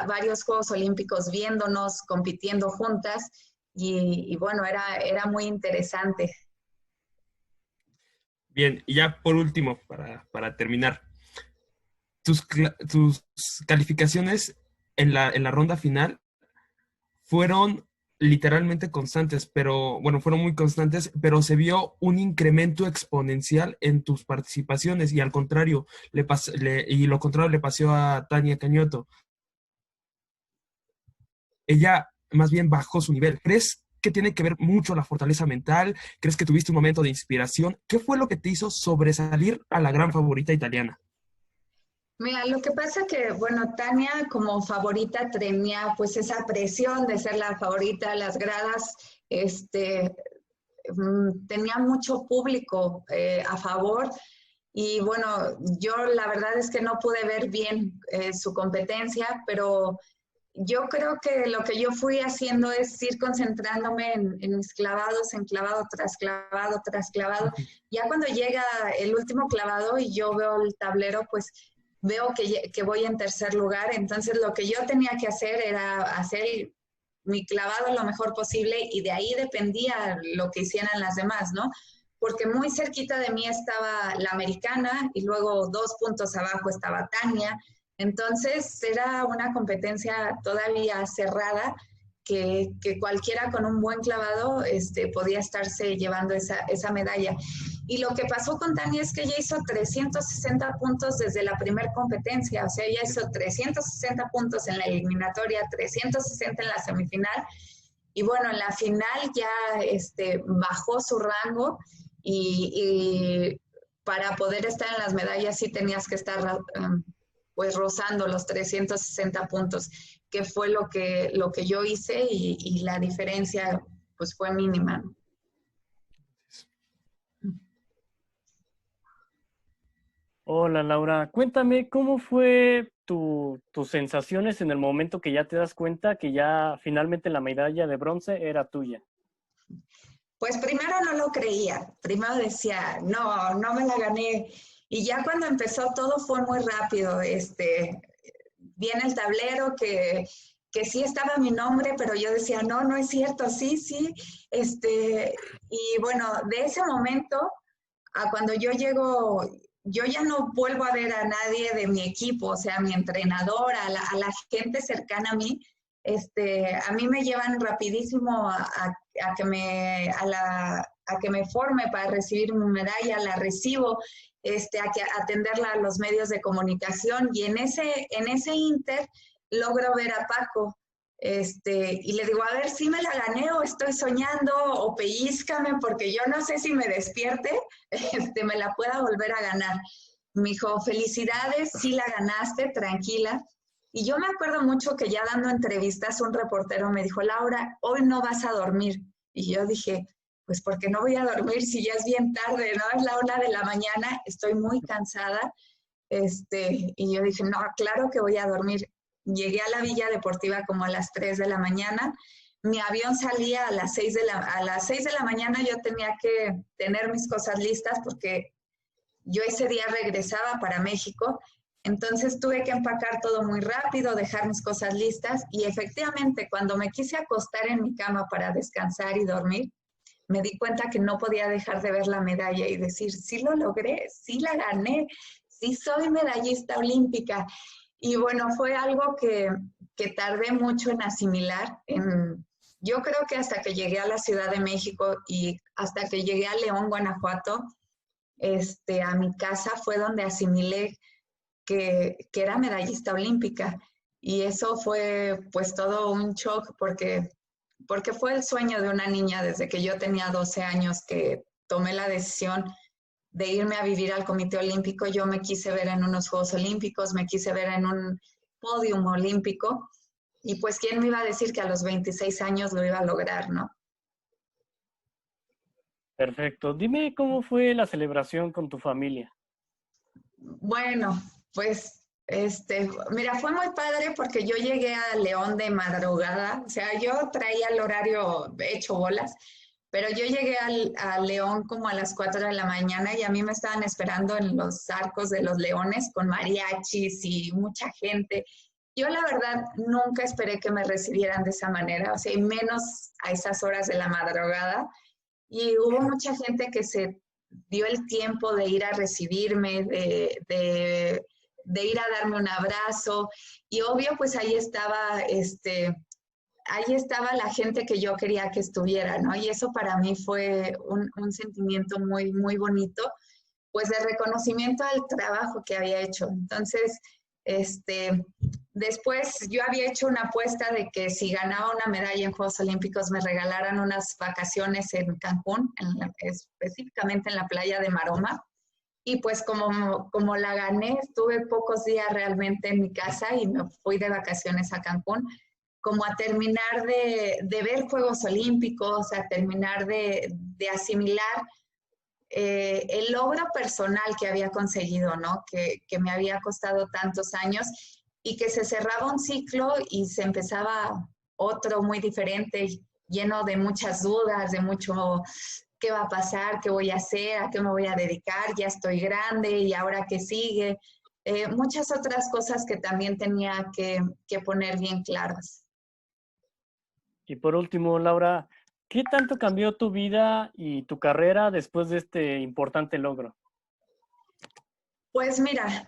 varios Juegos Olímpicos viéndonos, compitiendo juntas. Y bueno, era muy interesante. Bien, y ya por último, para terminar, tus calificaciones en la ronda final fueron literalmente constantes, pero bueno, fueron muy constantes, pero se vio un incremento exponencial en tus participaciones y al contrario, lo contrario le pasó a Tania Cañoto. Ella más bien bajó su nivel. ¿Crees que tiene que ver mucho la fortaleza mental? ¿Crees que tuviste un momento de inspiración? ¿Qué fue lo que te hizo sobresalir a la gran favorita italiana? Mira, lo que pasa que, bueno, Tania como favorita tenía pues esa presión de ser la favorita, las gradas, tenía mucho público a favor y bueno, yo la verdad es que no pude ver bien su competencia, pero yo creo que lo que yo fui haciendo es ir concentrándome en mis clavados, en clavado tras clavado tras clavado. Ya cuando llega el último clavado y yo veo el tablero, pues veo que voy en tercer lugar. Entonces lo que yo tenía que hacer era hacer mi clavado lo mejor posible y de ahí dependía lo que hicieran las demás, ¿no? Porque muy cerquita de mí estaba la americana y luego 2 puntos abajo estaba Tania. Entonces era una competencia todavía cerrada que cualquiera con un buen clavado podía estarse llevando esa medalla. Y lo que pasó con Tania es que ella hizo 360 puntos desde la primera competencia, o sea, ella hizo 360 puntos en la eliminatoria, 360 en la semifinal, y bueno, en la final ya bajó su rango y para poder estar en las medallas sí tenías que estar pues rozando los 360 puntos, que fue lo que yo hice y la diferencia pues fue mínima. Hola Laura, cuéntame cómo fue tus sensaciones en el momento que ya te das cuenta que ya finalmente la medalla de bronce era tuya. Pues primero no lo creía, primero decía, no me la gané. Y ya cuando empezó todo fue muy rápido. Viene el tablero que sí estaba mi nombre, pero yo decía, no es cierto, sí. Y bueno, de ese momento a cuando yo llego, yo ya no vuelvo a ver a nadie de mi equipo, o sea, a mi entrenador, a la gente cercana a mí. A mí me llevan rapidísimo a que me forme para recibir mi medalla, la recibo, a atenderla a los medios de comunicación y en ese inter logro ver a Paco. Y le digo, a ver si me la gané o estoy soñando o pellízcame porque yo no sé si me despierte, me la pueda volver a ganar. Me dijo, felicidades, sí la ganaste, tranquila. Y yo me acuerdo mucho que ya dando entrevistas, un reportero me dijo, Laura, hoy no vas a dormir. Y yo dije, pues porque no voy a dormir si ya es bien tarde, ¿no? Es la 1 de la mañana, estoy muy cansada. Y yo dije, no, claro que voy a dormir. Llegué a la Villa Deportiva como a las 3 de la mañana. Mi avión salía a las 6 de la mañana. Yo tenía que tener mis cosas listas porque yo ese día regresaba para México. Entonces tuve que empacar todo muy rápido, dejar mis cosas listas y efectivamente cuando me quise acostar en mi cama para descansar y dormir, me di cuenta que no podía dejar de ver la medalla y decir, sí lo logré, sí la gané, sí soy medallista olímpica. Y bueno, fue algo que tardé mucho en asimilar. Yo creo que hasta que llegué a la Ciudad de México y hasta que llegué a León, Guanajuato, a mi casa fue donde asimilé que era medallista olímpica. Y eso fue pues todo un shock porque fue el sueño de una niña desde que yo tenía 12 años que tomé la decisión de irme a vivir al Comité Olímpico. Yo me quise ver en unos Juegos Olímpicos, me quise ver en un podium olímpico, y pues quién me iba a decir que a los 26 años lo iba a lograr, ¿no? Perfecto. Dime cómo fue la celebración con tu familia. Bueno, pues mira, fue muy padre porque yo llegué a León de madrugada, o sea, yo traía el horario hecho bolas, pero yo llegué a León como a las 4 de la mañana y a mí me estaban esperando en los arcos de los Leones con mariachis y mucha gente. Yo la verdad nunca esperé que me recibieran de esa manera, o sea, y menos a esas horas de la madrugada. Y hubo mucha gente que se dio el tiempo de ir a recibirme, de ir a darme un abrazo. Y obvio, pues ahí estaba la gente que yo quería que estuviera, ¿no? Y eso para mí fue un sentimiento muy, muy bonito, pues de reconocimiento al trabajo que había hecho. Entonces, después yo había hecho una apuesta de que si ganaba una medalla en Juegos Olímpicos me regalaran unas vacaciones en Cancún, específicamente en la playa de Maroma. Y pues como la gané, estuve pocos días realmente en mi casa y me fui de vacaciones a Cancún, como a terminar de ver Juegos Olímpicos, a terminar de asimilar el logro personal que había conseguido, ¿no? Que me había costado tantos años y que se cerraba un ciclo y se empezaba otro muy diferente, lleno de muchas dudas, de mucho qué va a pasar, qué voy a hacer, a qué me voy a dedicar, ya estoy grande y ahora qué sigue. Muchas otras cosas que también tenía que poner bien claras. Y por último, Laura, ¿qué tanto cambió tu vida y tu carrera después de este importante logro? Pues mira,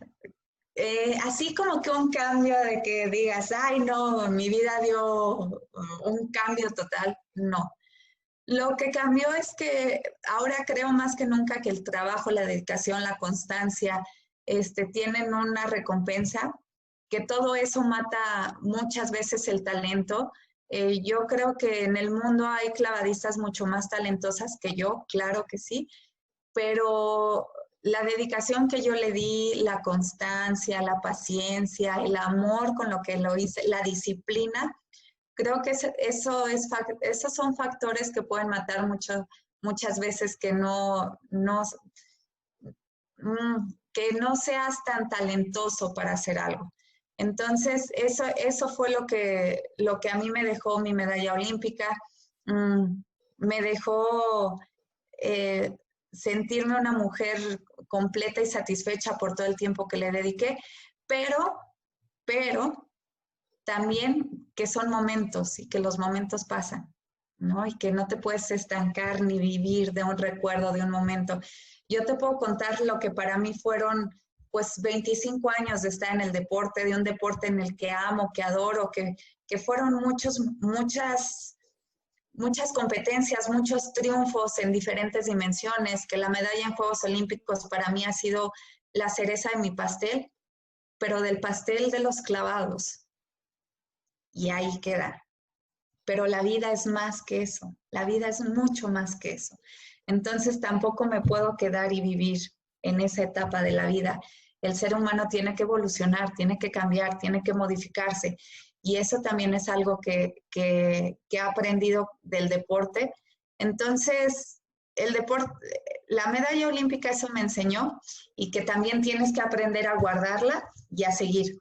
así como que un cambio de que digas, ay no, mi vida dio un cambio total, no. Lo que cambió es que ahora creo más que nunca que el trabajo, la dedicación, la constancia, tienen una recompensa, que todo eso mata muchas veces el talento. Yo creo que en el mundo hay clavadistas mucho más talentosas que yo, claro que sí, pero la dedicación que yo le di, la constancia, la paciencia, el amor con lo que lo hice, la disciplina, creo que esos son factores que pueden matar muchas veces que que no seas tan talentoso para hacer algo. Entonces, eso fue lo que a mí me dejó mi medalla olímpica. Me dejó sentirme una mujer completa y satisfecha por todo el tiempo que le dediqué, pero también que son momentos y que los momentos pasan, ¿no? Y que no te puedes estancar ni vivir de un recuerdo, de un momento. Yo te puedo contar lo que para mí fueron pues 25 años de estar en el deporte, de un deporte en el que amo, que adoro, que fueron muchas competencias, muchos triunfos en diferentes dimensiones, que la medalla en Juegos Olímpicos para mí ha sido la cereza de mi pastel, pero del pastel de los clavados. Y ahí queda. Pero la vida es más que eso, la vida es mucho más que eso. Entonces tampoco me puedo quedar y vivir en esa etapa de la vida. El ser humano tiene que evolucionar, tiene que cambiar, tiene que modificarse. Y eso también es algo que he aprendido del deporte. Entonces, el deporte, la medalla olímpica eso me enseñó, y que también tienes que aprender a guardarla y a seguir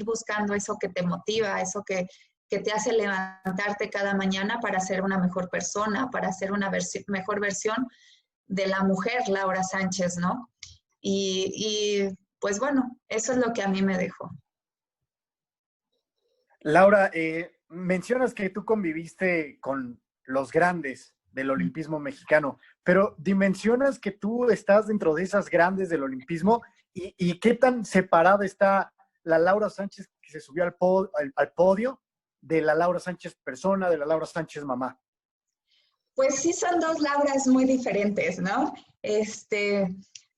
buscando eso que te motiva, eso que te hace levantarte cada mañana para ser una mejor persona, para ser una mejor versión de la mujer Laura Sánchez, ¿no? Y pues bueno, eso es lo que a mí me dejó. Laura, mencionas que tú conviviste con los grandes del olimpismo mexicano. Pero dimensionas que tú estás dentro de esas grandes del olimpismo y qué tan separada está la Laura Sánchez que se subió al podio de la Laura Sánchez persona, de la Laura Sánchez mamá. Pues sí, son dos Lauras muy diferentes, ¿no?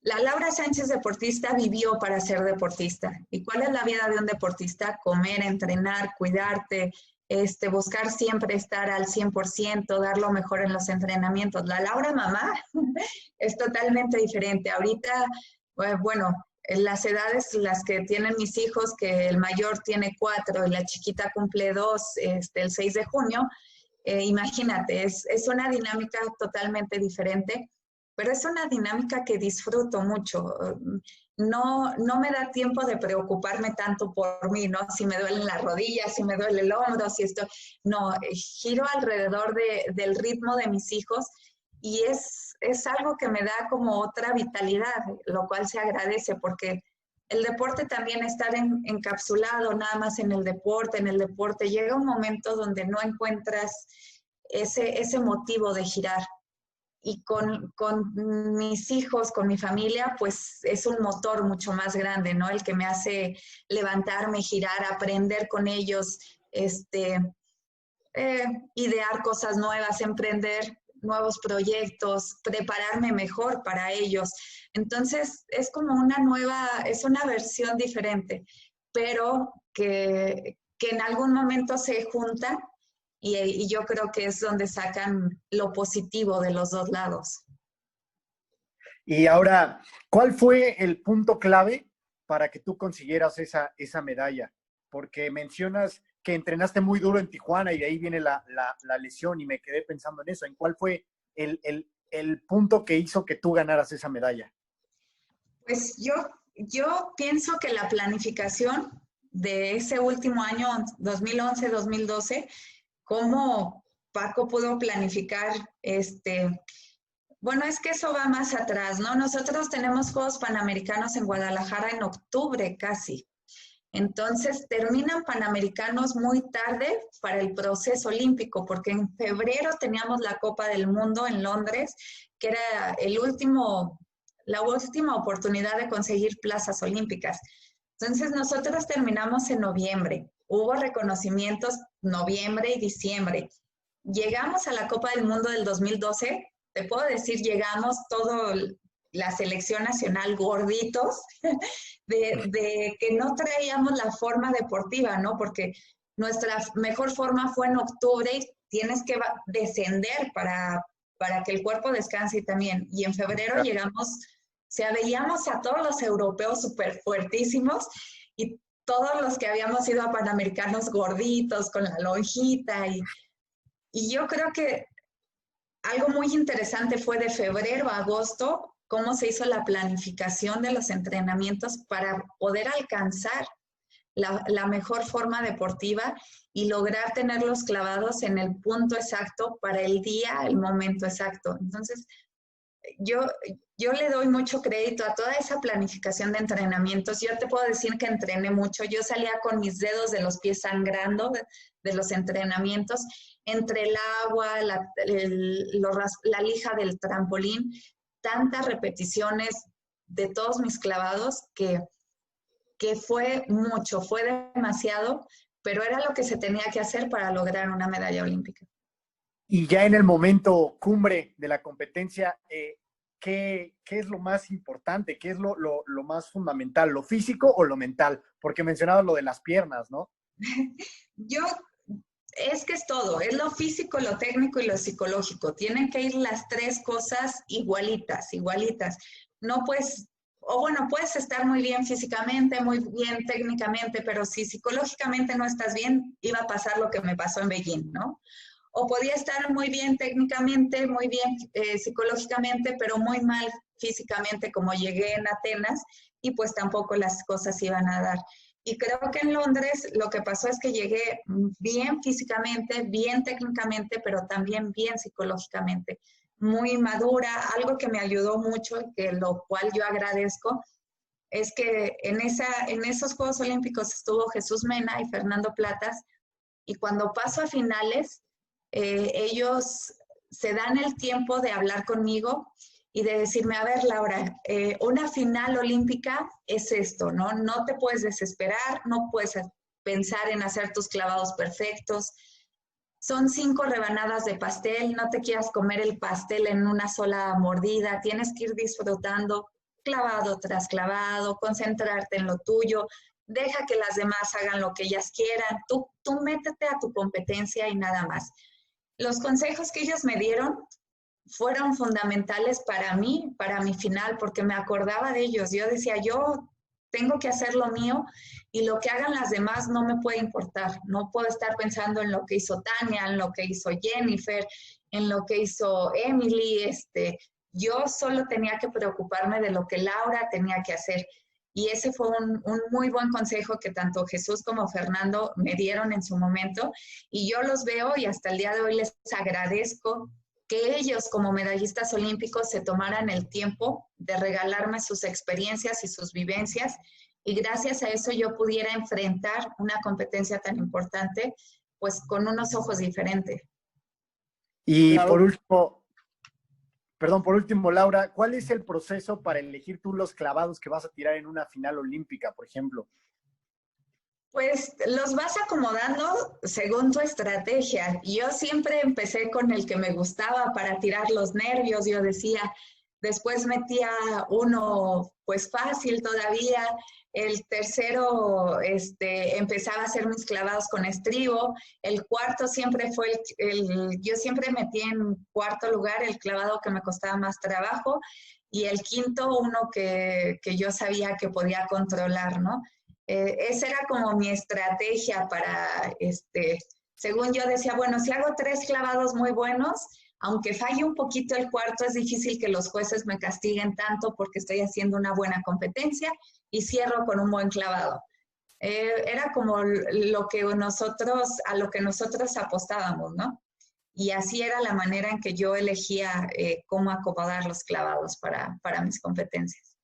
La Laura Sánchez deportista vivió para ser deportista. ¿Y cuál es la vida de un deportista? Comer, entrenar, cuidarte, buscar siempre estar al 100%, dar lo mejor en los entrenamientos. La Laura mamá es totalmente diferente. Ahorita, bueno, en las edades las que tienen mis hijos, que el mayor tiene 4 y la chiquita cumple 2 el 6 de junio, imagínate, es una dinámica totalmente diferente, pero es una dinámica que disfruto mucho. No me da tiempo de preocuparme tanto por mí, ¿no? Si me duelen las rodillas, si me duele el hombro, si esto... No, giro alrededor del ritmo de mis hijos y es algo que me da como otra vitalidad, lo cual se agradece porque el deporte también, estar encapsulado nada más en el deporte, llega un momento donde no encuentras ese motivo de girar. Y con mis hijos, con mi familia, pues es un motor mucho más grande, ¿no? El que me hace levantarme, girar, aprender con ellos, idear cosas nuevas, emprender nuevos proyectos, prepararme mejor para ellos. Entonces, es como es una versión diferente, pero que en algún momento se juntan y yo creo que es donde sacan lo positivo de los dos lados. Y ahora, ¿cuál fue el punto clave para que tú consiguieras esa medalla? Porque mencionas que entrenaste muy duro en Tijuana y de ahí viene la lesión y me quedé pensando en eso. ¿En cuál fue el punto que hizo que tú ganaras esa medalla? Pues yo pienso que la planificación de ese último año, 2011-2012, cómo Paco pudo planificar bueno, es que eso va más atrás, ¿no? Nosotros tenemos Juegos Panamericanos en Guadalajara en octubre casi. Entonces, terminan Panamericanos muy tarde para el proceso olímpico, porque en febrero teníamos la Copa del Mundo en Londres, que era la última oportunidad de conseguir plazas olímpicas. Entonces, nosotros terminamos en noviembre. Hubo reconocimientos noviembre y diciembre. Llegamos a la Copa del Mundo del 2012, te puedo decir, llegamos la selección nacional gorditos, de que no traíamos la forma deportiva, ¿no? Porque nuestra mejor forma fue en octubre y tienes que descender para que el cuerpo descanse también. Y en febrero llegamos, veíamos a todos los europeos súper fuertísimos y todos los que habíamos ido a Panamericanos gorditos, con la lonjita. Y yo creo que algo muy interesante fue de febrero a agosto, cómo se hizo la planificación de los entrenamientos para poder alcanzar la mejor forma deportiva y lograr tenerlos clavados en el punto exacto para el día, el momento exacto. Entonces, yo le doy mucho crédito a toda esa planificación de entrenamientos. Yo te puedo decir que entrené mucho. Yo salía con mis dedos de los pies sangrando de los entrenamientos, entre el agua, la lija del trampolín, tantas repeticiones de todos mis clavados que fue mucho, fue demasiado, pero era lo que se tenía que hacer para lograr una medalla olímpica. Y ya en el momento cumbre de la competencia, ¿qué es lo más importante? ¿Qué es lo más fundamental? ¿Lo físico o lo mental? Porque mencionabas lo de las piernas, ¿no? Es que es todo, es lo físico, lo técnico y lo psicológico. Tienen que ir las tres cosas igualitas. No puedes, puedes estar muy bien físicamente, muy bien técnicamente, pero si psicológicamente no estás bien, iba a pasar lo que me pasó en Beijing, ¿no? O podía estar muy bien técnicamente, muy bien psicológicamente, pero muy mal físicamente, como llegué en Atenas, y pues tampoco las cosas iban a dar. Y creo que en Londres lo que pasó es que llegué bien físicamente, bien técnicamente, pero también bien psicológicamente, muy madura. Algo que me ayudó mucho, que lo cual yo agradezco, es que en esos Juegos Olímpicos estuvo Jesús Mena y Fernando Platas, y cuando paso a finales, ellos se dan el tiempo de hablar conmigo y de decirme, a ver, Laura, una final olímpica es esto, ¿no? No te puedes desesperar, no puedes pensar en hacer tus clavados perfectos. Son 5 rebanadas de pastel, no te quieras comer el pastel en una sola mordida, tienes que ir disfrutando clavado tras clavado, concentrarte en lo tuyo, deja que las demás hagan lo que ellas quieran, tú métete a tu competencia y nada más. Los consejos que ellos me dieron fueron fundamentales para mí, para mi final, porque me acordaba de ellos. Yo decía, yo tengo que hacer lo mío y lo que hagan las demás no me puede importar. No puedo estar pensando en lo que hizo Tania, en lo que hizo Jennifer, en lo que hizo Emily. Yo solo tenía que preocuparme de lo que Laura tenía que hacer. Y ese fue un muy buen consejo que tanto Jesús como Fernando me dieron en su momento. Y yo los veo y hasta el día de hoy les agradezco que ellos como medallistas olímpicos se tomaran el tiempo de regalarme sus experiencias y sus vivencias. Y gracias a eso yo pudiera enfrentar una competencia tan importante, pues con unos ojos diferentes. Y por último, Laura, ¿cuál es el proceso para elegir tú los clavados que vas a tirar en una final olímpica, por ejemplo? Pues los vas acomodando según tu estrategia. Yo siempre empecé con el que me gustaba para tirar los nervios, yo decía, después metía uno pues fácil todavía, el tercero empezaba a hacer mis clavados con estribo, el cuarto siempre fue yo siempre metí en cuarto lugar el clavado que me costaba más trabajo y el quinto uno que yo sabía que podía controlar, ¿no? Esa era como mi estrategia para, según yo decía, bueno, si hago 3 clavados muy buenos, aunque falle un poquito el cuarto, es difícil que los jueces me castiguen tanto porque estoy haciendo una buena competencia y cierro con un buen clavado. Era como a lo que nosotros apostábamos, ¿no? Y así era la manera en que yo elegía cómo acomodar los clavados para mis competencias.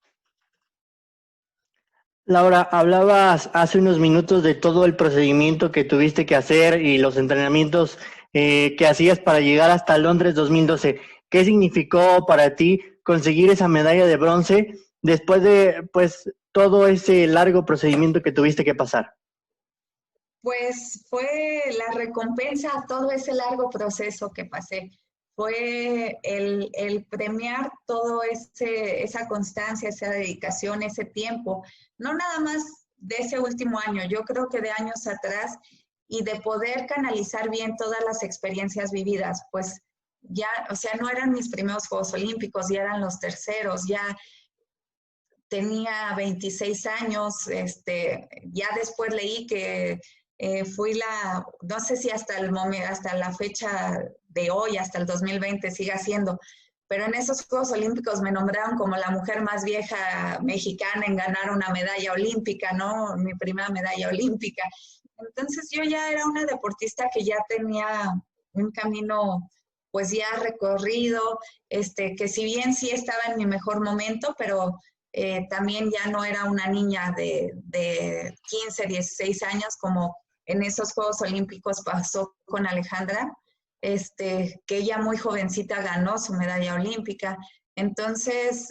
Laura, hablabas hace unos minutos de todo el procedimiento que tuviste que hacer y los entrenamientos que hacías para llegar hasta Londres 2012. ¿Qué significó para ti conseguir esa medalla de bronce después de todo ese largo procedimiento que tuviste que pasar? Pues fue la recompensa a todo ese largo proceso que pasé. Fue el premiar todo esa constancia, esa dedicación, ese tiempo. No nada más de ese último año, yo creo que de años atrás, y de poder canalizar bien todas las experiencias vividas. Pues ya, o sea, no eran mis primeros Juegos Olímpicos, ya eran los terceros, ya tenía 26 años, ya después leí que fui no sé si hasta la fecha de hoy, hasta el 2020 siga siendo, pero en esos Juegos Olímpicos me nombraron como la mujer más vieja mexicana en ganar una medalla olímpica, ¿no? Mi primera medalla olímpica. Entonces yo ya era una deportista que ya tenía un camino pues ya recorrido, que si bien sí estaba en mi mejor momento, pero también ya no era una niña de 15, 16 años como en esos Juegos Olímpicos pasó con Alejandra, que ella muy jovencita ganó su medalla olímpica. Entonces,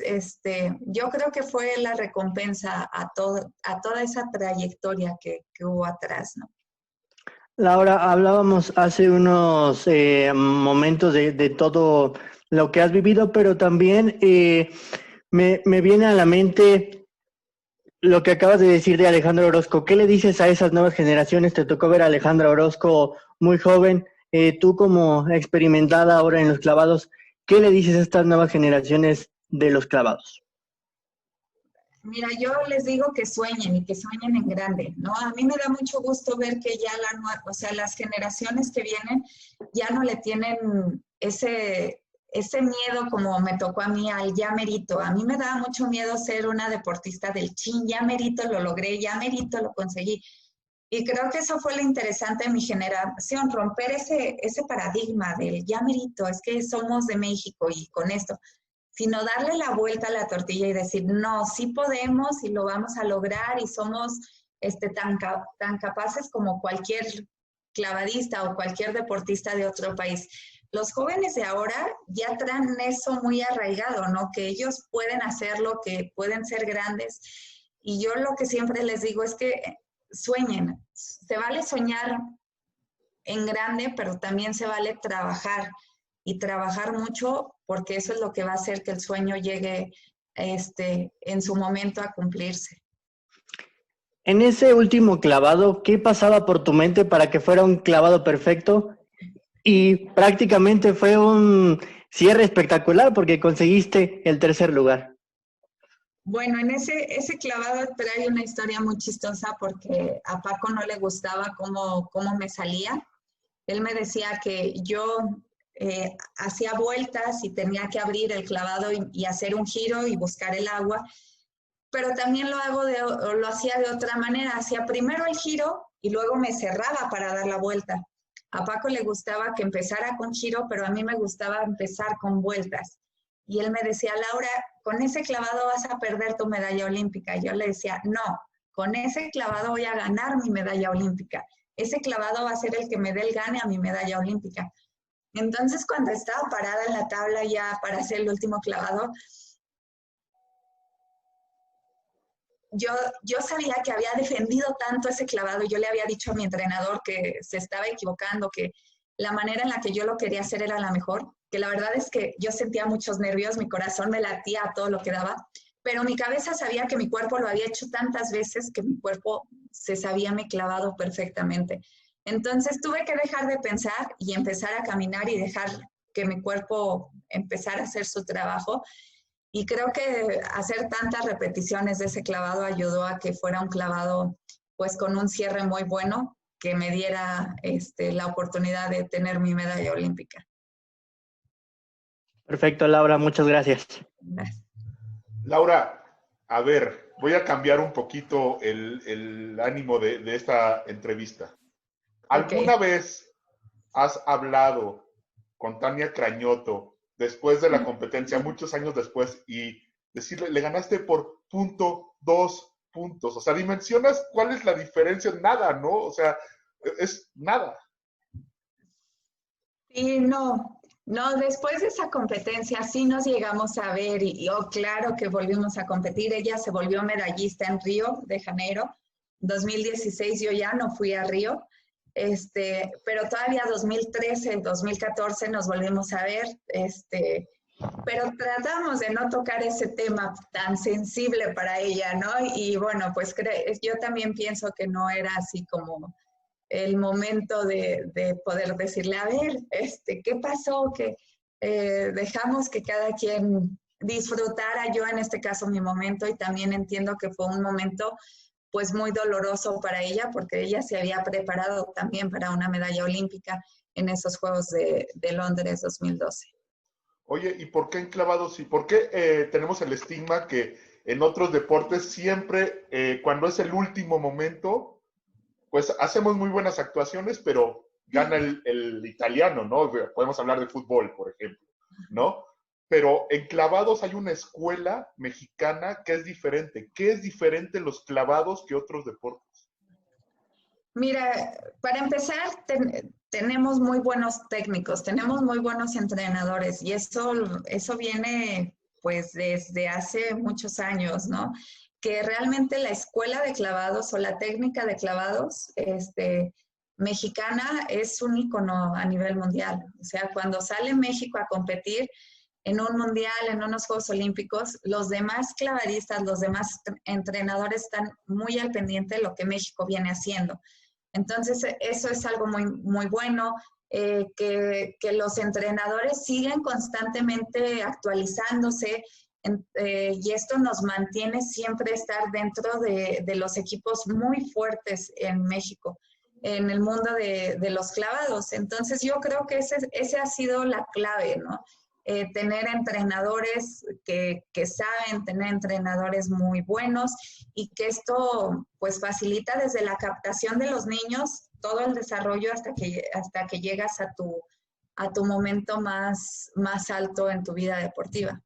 yo creo que fue la recompensa a toda esa trayectoria que hubo atrás, ¿no? Laura, hablábamos hace unos momentos de todo lo que has vivido, pero también me viene a la mente lo que acabas de decir de Alejandra Orozco. ¿Qué le dices a esas nuevas generaciones? Te tocó ver a Alejandra Orozco muy joven, tú como experimentada ahora en los clavados, ¿qué le dices a estas nuevas generaciones de los clavados? Mira, yo les digo que sueñen y que sueñen en grande, ¿no? A mí me da mucho gusto ver que ya las generaciones que vienen ya no le tienen ese miedo como me tocó a mí al ya merito. A mí me daba mucho miedo ser una deportista del chin, ya merito lo logré, ya merito lo conseguí. Y creo que eso fue lo interesante de mi generación, romper ese paradigma del ya merito, es que somos de México y con esto, sino darle la vuelta a la tortilla y decir, no, sí podemos y lo vamos a lograr y somos tan capaces como cualquier clavadista o cualquier deportista de otro país. los jóvenes de ahora ya traen eso muy arraigado, ¿no? Que ellos pueden hacerlo, que pueden ser grandes. Y yo lo que siempre les digo es que sueñen. Se vale soñar en grande, pero también se vale trabajar y trabajar mucho, porque eso es lo que va a hacer que el sueño llegue en su momento a cumplirse. En ese último clavado, ¿qué pasaba por tu mente para que fuera un clavado perfecto? Y prácticamente fue un cierre espectacular porque conseguiste el tercer lugar. Bueno, en ese clavado trae una historia muy chistosa porque a Paco no le gustaba cómo me salía. Él me decía que yo hacía vueltas y tenía que abrir el clavado y hacer un giro y buscar el agua, pero también lo hacía de otra manera. Hacía primero el giro y luego me cerraba para dar la vuelta. A Paco le gustaba que empezara con giro, pero a mí me gustaba empezar con vueltas. Y él me decía, Laura, con ese clavado vas a perder tu medalla olímpica. Y yo le decía, no, con ese clavado voy a ganar mi medalla olímpica. Ese clavado va a ser el que me dé el gane a mi medalla olímpica. Entonces, cuando estaba parada en la tabla ya para hacer el último clavado, yo sabía que había defendido tanto ese clavado. Yo le había dicho a mi entrenador que se estaba equivocando, que la manera en la que yo lo quería hacer era la mejor, que la verdad es que yo sentía muchos nervios, mi corazón me latía a todo lo que daba, pero mi cabeza sabía que mi cuerpo lo había hecho tantas veces que mi cuerpo se sabía mi clavado perfectamente. Entonces tuve que dejar de pensar y empezar a caminar y dejar que mi cuerpo empezara a hacer su trabajo. Y creo que hacer tantas repeticiones de ese clavado ayudó a que fuera un clavado pues con un cierre muy bueno que me diera la oportunidad de tener mi medalla olímpica. Perfecto, Laura, muchas gracias. Gracias. Laura, a ver, voy a cambiar un poquito el ánimo de esta entrevista. ¿Alguna vez has hablado con Tania Crañoto después de la competencia, muchos años después, y decirle, le ganaste por 0.2 puntos? O sea, dimensionas cuál es la diferencia. Nada, ¿no? O sea, es nada. Sí, no, después de esa competencia sí nos llegamos a ver y claro que volvimos a competir. Ella se volvió medallista en Río de Janeiro. 2016 yo ya no fui a Río, pero todavía 2013, 2014 nos volvimos a ver, pero tratamos de no tocar ese tema tan sensible para ella, ¿no? Y bueno, pues yo también pienso que no era así como el momento de poder decirle, a ver, ¿qué pasó? Que dejamos que cada quien disfrutara, yo en este caso mi momento, y también entiendo que fue un momento pues muy doloroso para ella, porque ella se había preparado también para una medalla olímpica en esos Juegos de Londres 2012. Oye, ¿y por qué en clavados? ¿Y por qué tenemos el estigma que en otros deportes siempre, cuando es el último momento, pues hacemos muy buenas actuaciones, pero gana el italiano, ¿no? Podemos hablar de fútbol, por ejemplo, ¿no? Pero en clavados hay una escuela mexicana que es diferente. ¿Qué es diferente los clavados que otros deportes? Mira, para empezar, tenemos muy buenos técnicos, tenemos muy buenos entrenadores y eso viene pues desde hace muchos años, ¿no? Que realmente la escuela de clavados o la técnica de clavados mexicana es un ícono a nivel mundial. O sea, cuando sale México a competir en un mundial, en unos Juegos Olímpicos, los demás clavadistas, los demás entrenadores están muy al pendiente de lo que México viene haciendo. Entonces, eso es algo muy, muy bueno, que los entrenadores siguen constantemente actualizándose, y esto nos mantiene siempre estar dentro de los equipos muy fuertes en México, en el mundo de los clavados. Entonces, yo creo que ese ha sido la clave, ¿no? Tener entrenadores que saben, tener entrenadores muy buenos, y que esto pues facilita desde la captación de los niños todo el desarrollo hasta que llegas a tu momento más alto en tu vida deportiva.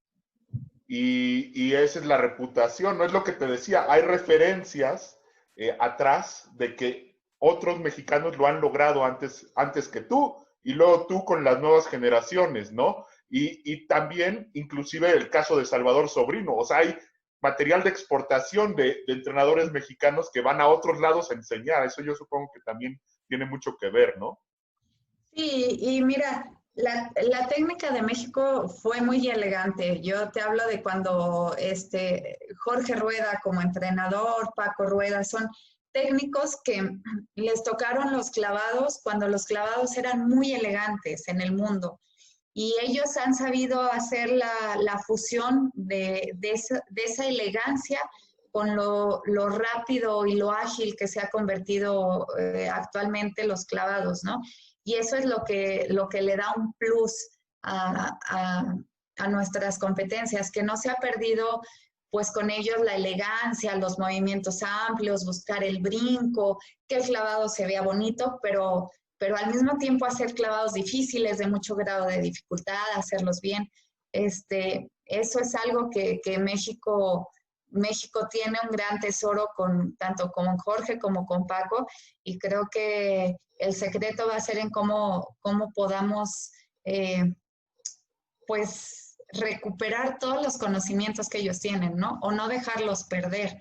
Y esa es la reputación, ¿no? Es lo que te decía, hay referencias atrás de que otros mexicanos lo han logrado antes que tú. y luego tú con las nuevas generaciones, ¿no? Y también, inclusive, el caso de Salvador Sobrino. O sea, hay material de exportación de entrenadores mexicanos que van a otros lados a enseñar. Eso yo supongo que también tiene mucho que ver, ¿no? Sí, y mira, la técnica de México fue muy elegante. Yo te hablo de cuando Jorge Rueda como entrenador, Paco Rueda, son técnicos que les tocaron los clavados cuando los clavados eran muy elegantes en el mundo. Y ellos han sabido hacer la fusión de esa elegancia con lo rápido y lo ágil que se ha convertido actualmente los clavados, ¿no? Y eso es lo que le da un plus a nuestras competencias, que no se ha perdido pues con ellos la elegancia, los movimientos amplios, buscar el brinco, que el clavado se vea bonito, pero al mismo tiempo hacer clavados difíciles, de mucho grado de dificultad, hacerlos bien. Eso es algo que México tiene un gran tesoro tanto con Jorge como con Paco, y creo que el secreto va a ser en cómo podamos pues recuperar todos los conocimientos que ellos tienen, ¿no? O no dejarlos perder.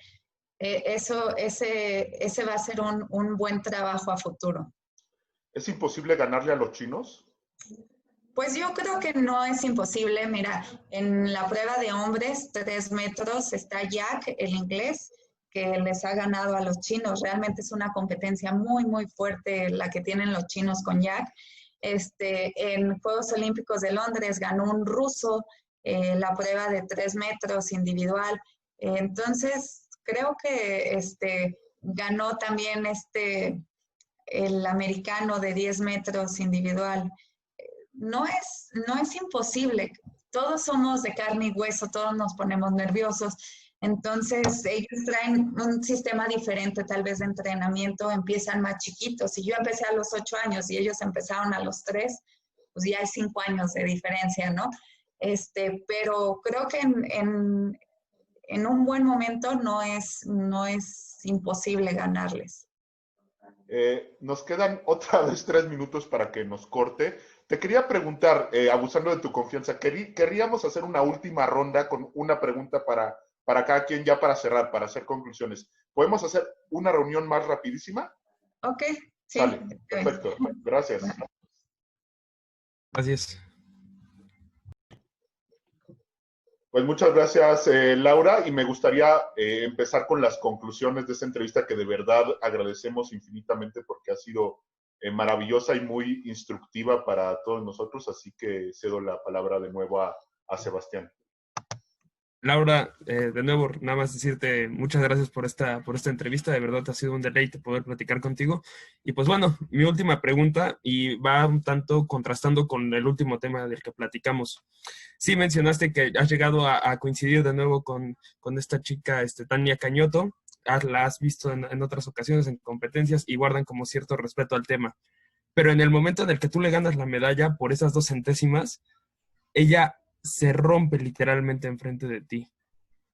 Ese va a ser un buen trabajo a futuro. ¿Es imposible ganarle a los chinos? Pues yo creo que no es imposible. Mira, en la prueba de hombres, 3 metros, está Jack, el inglés, que les ha ganado a los chinos. Realmente es una competencia muy, muy fuerte la que tienen los chinos con Jack. En Juegos Olímpicos de Londres ganó un ruso la prueba de 3 metros individual. Entonces, creo que ganó también el americano de 10 metros individual. No es imposible. Todos somos de carne y hueso, todos nos ponemos nerviosos. Entonces, ellos traen un sistema diferente tal vez de entrenamiento, empiezan más chiquitos. Si yo empecé a los 8 años y ellos empezaron a los 3, pues ya hay 5 años de diferencia, ¿no? Pero creo que en un buen momento no es imposible ganarles. Nos quedan otra vez 3 minutos para que nos corte. Te quería preguntar, abusando de tu confianza, queríamos hacer una última ronda con una pregunta para cada quien, ya para cerrar, para hacer conclusiones. ¿Podemos hacer una reunión más rapidísima? Ok, sí. Vale, perfecto. Gracias. Gracias. Pues muchas gracias, Laura, y me gustaría empezar con las conclusiones de esta entrevista, que de verdad agradecemos infinitamente porque ha sido maravillosa y muy instructiva para todos nosotros, así que cedo la palabra de nuevo a Sebastián. Laura, de nuevo, nada más decirte muchas gracias por esta entrevista. De verdad ha sido un deleite poder platicar contigo. Y pues bueno, mi última pregunta, y va un tanto contrastando con el último tema del que platicamos. Sí mencionaste que has llegado a coincidir de nuevo con esta chica, Tania Cañoto. La has visto en otras ocasiones en competencias y guardan como cierto respeto al tema. Pero en el momento en el que tú le ganas la medalla por esas 2 centésimas, ella se rompe literalmente enfrente de ti.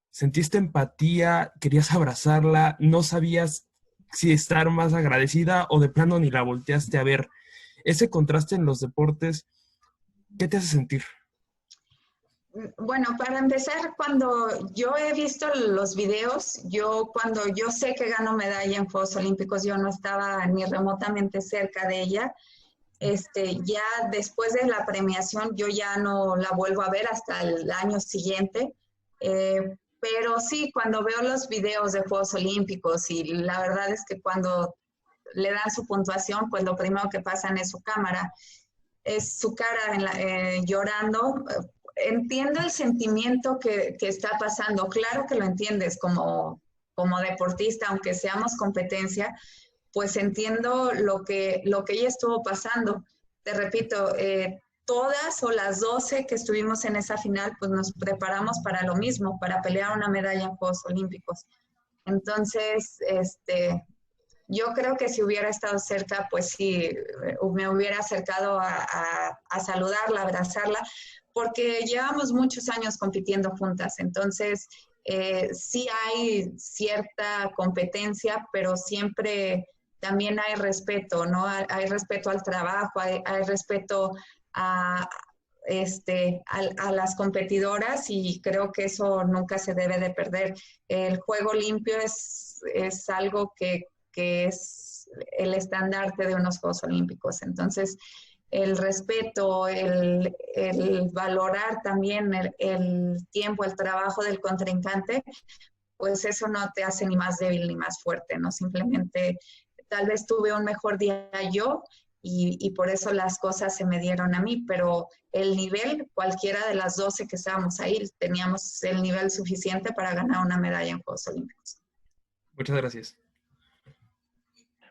¿Sentiste empatía? ¿Querías abrazarla? ¿No sabías si estar más agradecida o de plano ni la volteaste a ver? Ese contraste en los deportes, ¿qué te hace sentir? Bueno, para empezar, cuando yo he visto los videos, cuando yo sé que ganó medalla en Juegos Olímpicos, yo no estaba ni remotamente cerca de ella. Ya después de la premiación yo ya no la vuelvo a ver hasta el año siguiente, pero sí, cuando veo los videos de Juegos Olímpicos, y la verdad es que cuando le dan su puntuación, pues lo primero que pasan es su cámara, es su cara llorando. Entiendo el sentimiento que está pasando, claro que lo entiendes como deportista, aunque seamos competencia, pues entiendo lo que ella estuvo pasando. Te repito, todas o las 12 que estuvimos en esa final, pues nos preparamos para lo mismo, para pelear una medalla en Juegos Olímpicos. Entonces, yo creo que si hubiera estado cerca, pues sí, me hubiera acercado a saludarla, a abrazarla, porque llevamos muchos años compitiendo juntas. Entonces, sí hay cierta competencia, pero siempre también hay respeto, ¿no? Hay respeto al trabajo, hay respeto a las competidoras, y creo que eso nunca se debe de perder. El juego limpio es algo que es el estandarte de unos Juegos Olímpicos. Entonces, el respeto, el valorar también el tiempo, el trabajo del contrincante, pues eso no te hace ni más débil ni más fuerte, ¿no? Simplemente tal vez tuve un mejor día yo, y por eso las cosas se me dieron a mí, pero el nivel, cualquiera de las 12 que estábamos ahí, teníamos el nivel suficiente para ganar una medalla en Juegos Olímpicos. Muchas gracias.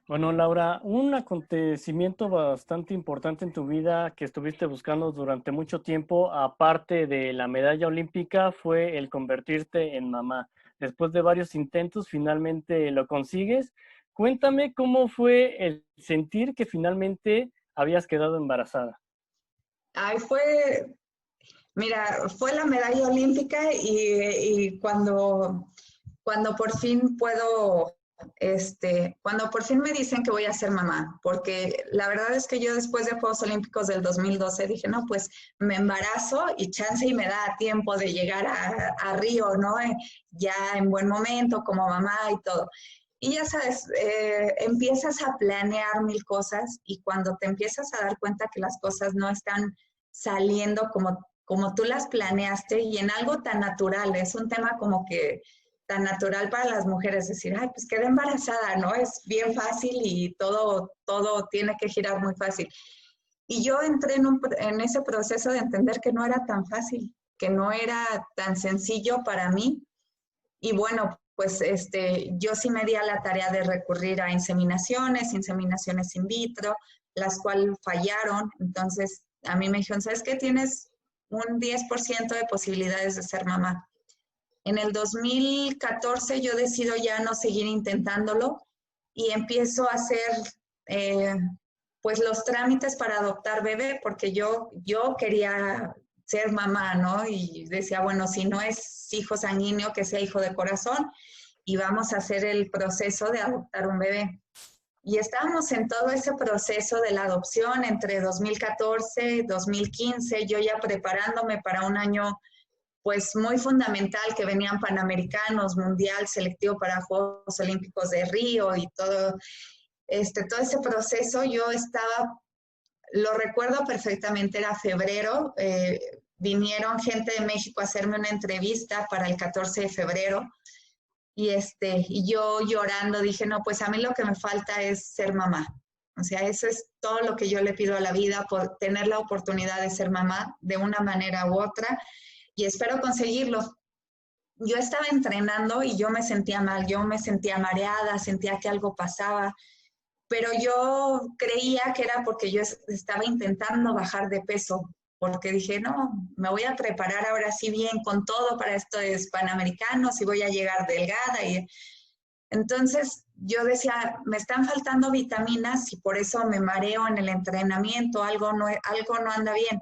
Bueno, Laura, un acontecimiento bastante importante en tu vida que estuviste buscando durante mucho tiempo, aparte de la medalla olímpica, fue el convertirte en mamá. Después de varios intentos, finalmente lo consigues. Cuéntame cómo fue el sentir que finalmente habías quedado embarazada. Ay, mira, fue la medalla olímpica, y cuando por fin cuando por fin me dicen que voy a ser mamá, porque la verdad es que yo después de Juegos Olímpicos del 2012 dije, no, pues me embarazo y chance y me da tiempo de llegar a Río, ¿no? Ya en buen momento como mamá y todo. Y ya sabes, empiezas a planear mil cosas, y cuando te empiezas a dar cuenta que las cosas no están saliendo como tú las planeaste, y en algo tan natural, es un tema como que tan natural para las mujeres, decir, ay, pues quedé embarazada, ¿no? Es bien fácil y todo tiene que girar muy fácil. Y yo entré en ese proceso de entender que no era tan fácil, que no era tan sencillo para mí. Y bueno, pues yo sí me di a la tarea de recurrir a inseminaciones in vitro, las cuales fallaron. Entonces a mí me dijeron, ¿sabes qué? Tienes un 10% de posibilidades de ser mamá. En el 2014 yo decido ya no seguir intentándolo, y empiezo a hacer pues los trámites para adoptar bebé, porque yo quería ser mamá, ¿no? Y decía, bueno, si no es hijo sanguíneo, que sea hijo de corazón, y vamos a hacer el proceso de adoptar un bebé. Y estábamos en todo ese proceso de la adopción entre 2014 y 2015, yo ya preparándome para un año pues muy fundamental, que venían Panamericanos, Mundial, selectivo para Juegos Olímpicos de Río, y todo ese proceso. Yo estaba, lo recuerdo perfectamente, era febrero, vinieron gente de México a hacerme una entrevista para el 14 de febrero, y yo llorando dije, no, pues a mí lo que me falta es ser mamá. O sea, eso es todo lo que yo le pido a la vida, por tener la oportunidad de ser mamá de una manera u otra, y espero conseguirlo. Yo estaba entrenando y yo me sentía mal, yo me sentía mareada, sentía que algo pasaba, pero yo creía que era porque yo estaba intentando bajar de peso, porque dije, no, me voy a preparar ahora sí bien con todo para estos Panamericanos y voy a llegar delgada. Y entonces yo decía, me están faltando vitaminas y por eso me mareo en el entrenamiento, algo no anda bien.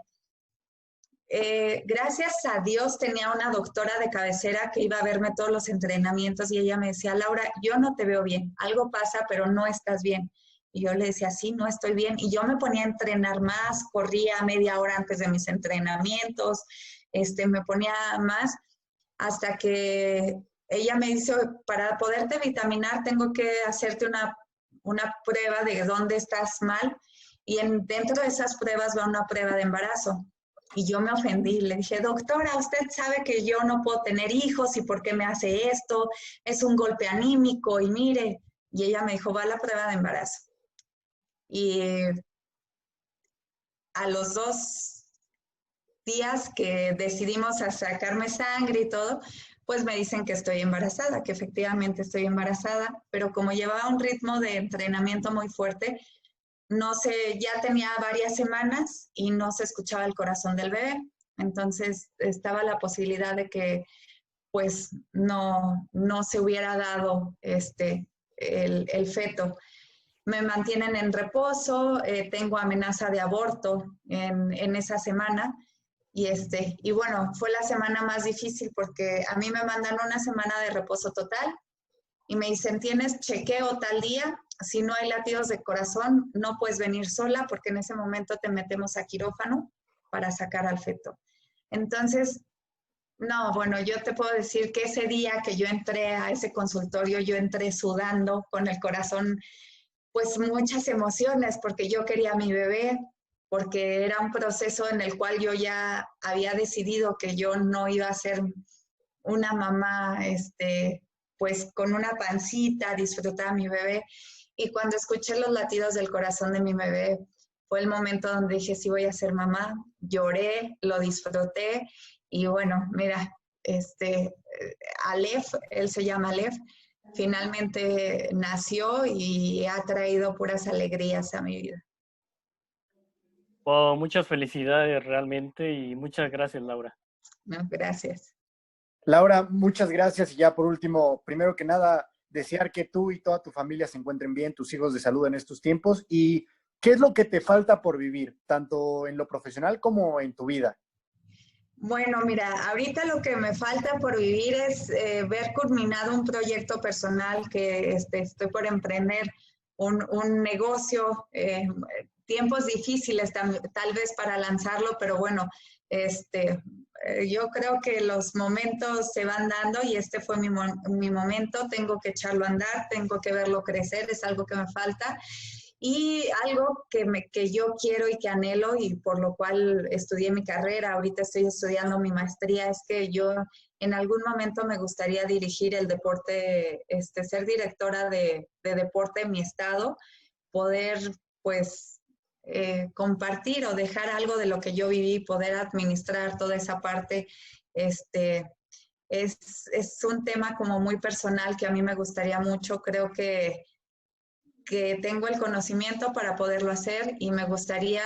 Gracias a Dios tenía una doctora de cabecera que iba a verme todos los entrenamientos, y ella me decía, Laura, yo no te veo bien, algo pasa, pero no estás bien. Y yo le decía, sí, no estoy bien. Y yo me ponía a entrenar más, corría media hora antes de mis entrenamientos, me ponía más, hasta que ella me dice, para poderte vitaminar tengo que hacerte una prueba de dónde estás mal, y dentro de esas pruebas va una prueba de embarazo. Y yo me ofendí, le dije, doctora, usted sabe que yo no puedo tener hijos, ¿y por qué me hace esto? Es un golpe anímico, y mire. Y ella me dijo, va a la prueba de embarazo. Y a los 2 días que decidimos a sacarme sangre y todo, pues me dicen que estoy embarazada, que efectivamente estoy embarazada, pero como llevaba un ritmo de entrenamiento muy fuerte, no sé, ya tenía varias semanas y no se escuchaba el corazón del bebé. Entonces estaba la posibilidad de que pues no se hubiera dado el feto. Me mantienen en reposo, tengo amenaza de aborto en esa semana, y bueno, fue la semana más difícil porque a mí me mandan una semana de reposo total y me dicen, tienes chequeo tal día, si no hay latidos de corazón, no puedes venir sola porque en ese momento te metemos a quirófano para sacar al feto. Entonces, no, bueno, yo te puedo decir que ese día que yo entré a ese consultorio, yo entré sudando con el corazón, pues muchas emociones, porque yo quería a mi bebé, porque era un proceso en el cual yo ya había decidido que yo no iba a ser una mamá, pues con una pancita, disfrutar a mi bebé. Y cuando escuché los latidos del corazón de mi bebé, fue el momento donde dije, sí voy a ser mamá. Lloré, lo disfruté. Y bueno, mira, Aleph, él se llama Aleph, finalmente nació y ha traído puras alegrías a mi vida. Wow, muchas felicidades realmente y muchas gracias, Laura. No, gracias. Laura, muchas gracias. Y ya por último, primero que nada, desear que tú y toda tu familia se encuentren bien, tus hijos de salud en estos tiempos. ¿Y qué es lo que te falta por vivir, tanto en lo profesional como en tu vida? Bueno, mira, ahorita lo que me falta por vivir es ver culminado un proyecto personal que estoy por emprender, un negocio, tiempos difíciles tal vez para lanzarlo, pero bueno, yo creo que los momentos se van dando y este fue mi momento, tengo que echarlo a andar, tengo que verlo crecer, es algo que me falta. Y algo que yo quiero y que anhelo y por lo cual estudié mi carrera, ahorita estoy estudiando mi maestría, es que yo en algún momento me gustaría dirigir el deporte, ser directora de deporte en mi estado, poder pues compartir o dejar algo de lo que yo viví, poder administrar toda esa parte. Es un tema como muy personal que a mí me gustaría mucho, creo que tengo el conocimiento para poderlo hacer y me gustaría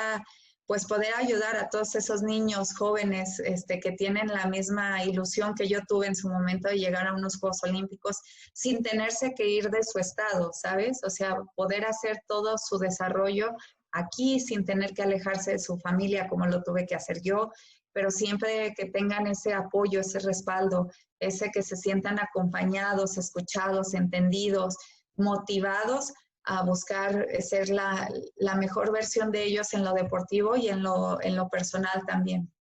pues poder ayudar a todos esos niños jóvenes que tienen la misma ilusión que yo tuve en su momento de llegar a unos Juegos Olímpicos sin tenerse que ir de su estado, ¿sabes? O sea, poder hacer todo su desarrollo aquí sin tener que alejarse de su familia como lo tuve que hacer yo, pero siempre que tengan ese apoyo, ese respaldo, ese que se sientan acompañados, escuchados, entendidos, motivados a buscar ser la mejor versión de ellos en lo deportivo y en lo personal también.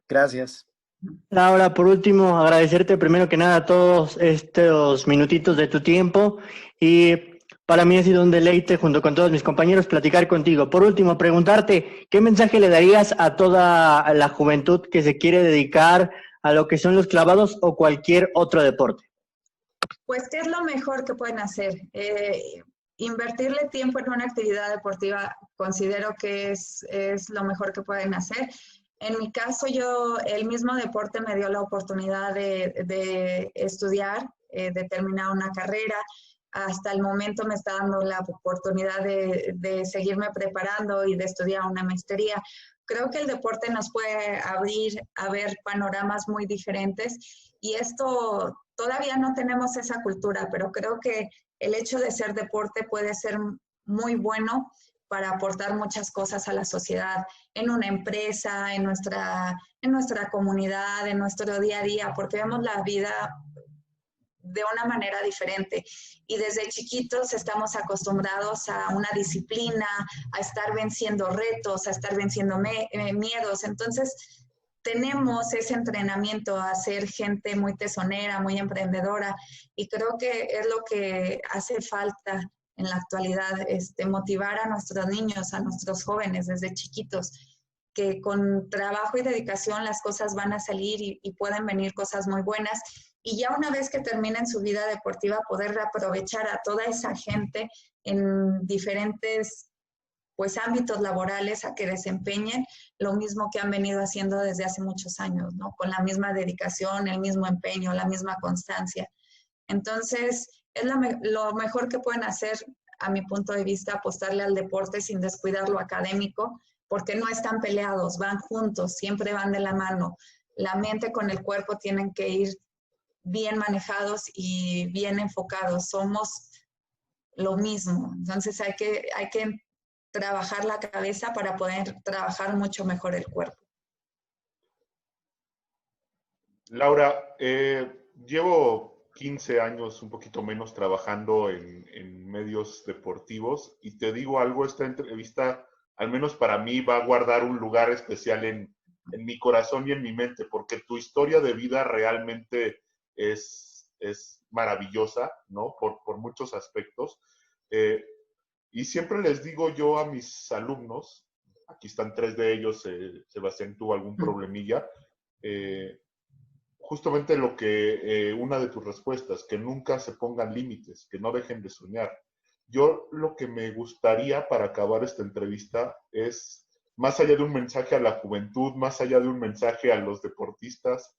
Gracias. Laura, por último, agradecerte primero que nada todos estos minutitos de tu tiempo y para mí ha sido un deleite junto con todos mis compañeros platicar contigo. Por último, preguntarte, ¿qué mensaje le darías a toda la juventud que se quiere dedicar a lo que son los clavados o cualquier otro deporte? Pues, ¿qué es lo mejor que pueden hacer? Invertirle tiempo en una actividad deportiva considero que es lo mejor que pueden hacer. En mi caso, el mismo deporte me dio la oportunidad de estudiar, de terminar una carrera. Hasta el momento me está dando la oportunidad de seguirme preparando y de estudiar una maestría. Creo que el deporte nos puede abrir a ver panoramas muy diferentes y esto todavía no tenemos esa cultura, pero creo que el hecho de ser deporte puede ser muy bueno para aportar muchas cosas a la sociedad, en una empresa, en nuestra comunidad, en nuestro día a día, porque vemos la vida de una manera diferente. Y desde chiquitos estamos acostumbrados a una disciplina, a estar venciendo retos, a estar venciendo miedos. Entonces, tenemos ese entrenamiento a ser gente muy tesonera, muy emprendedora, y creo que es lo que hace falta en la actualidad, motivar a nuestros niños, a nuestros jóvenes desde chiquitos, que con trabajo y dedicación las cosas van a salir y pueden venir cosas muy buenas. Y ya una vez que terminen su vida deportiva, poder aprovechar a toda esa gente en diferentes pues ámbitos laborales a que desempeñen lo mismo que han venido haciendo desde hace muchos años, ¿no? Con la misma dedicación, el mismo empeño, la misma constancia. Entonces, es lo mejor que pueden hacer, a mi punto de vista, apostarle al deporte sin descuidar lo académico, porque no están peleados, van juntos, siempre van de la mano. La mente con el cuerpo tienen que ir bien manejados y bien enfocados. Somos lo mismo. Entonces, hay que trabajar la cabeza para poder trabajar mucho mejor el cuerpo. Laura, llevo 15 años, un poquito menos, trabajando en medios deportivos. Y te digo algo, esta entrevista, al menos para mí, va a guardar un lugar especial en mi corazón y en mi mente, porque tu historia de vida realmente es maravillosa, ¿no? Por muchos aspectos. Y siempre les digo yo a mis alumnos, aquí están 3 de ellos, Sebastián tuvo algún problemilla, justamente lo que una de tus respuestas, que nunca se pongan límites, que no dejen de soñar. Yo lo que me gustaría para acabar esta entrevista es, más allá de un mensaje a la juventud, más allá de un mensaje a los deportistas,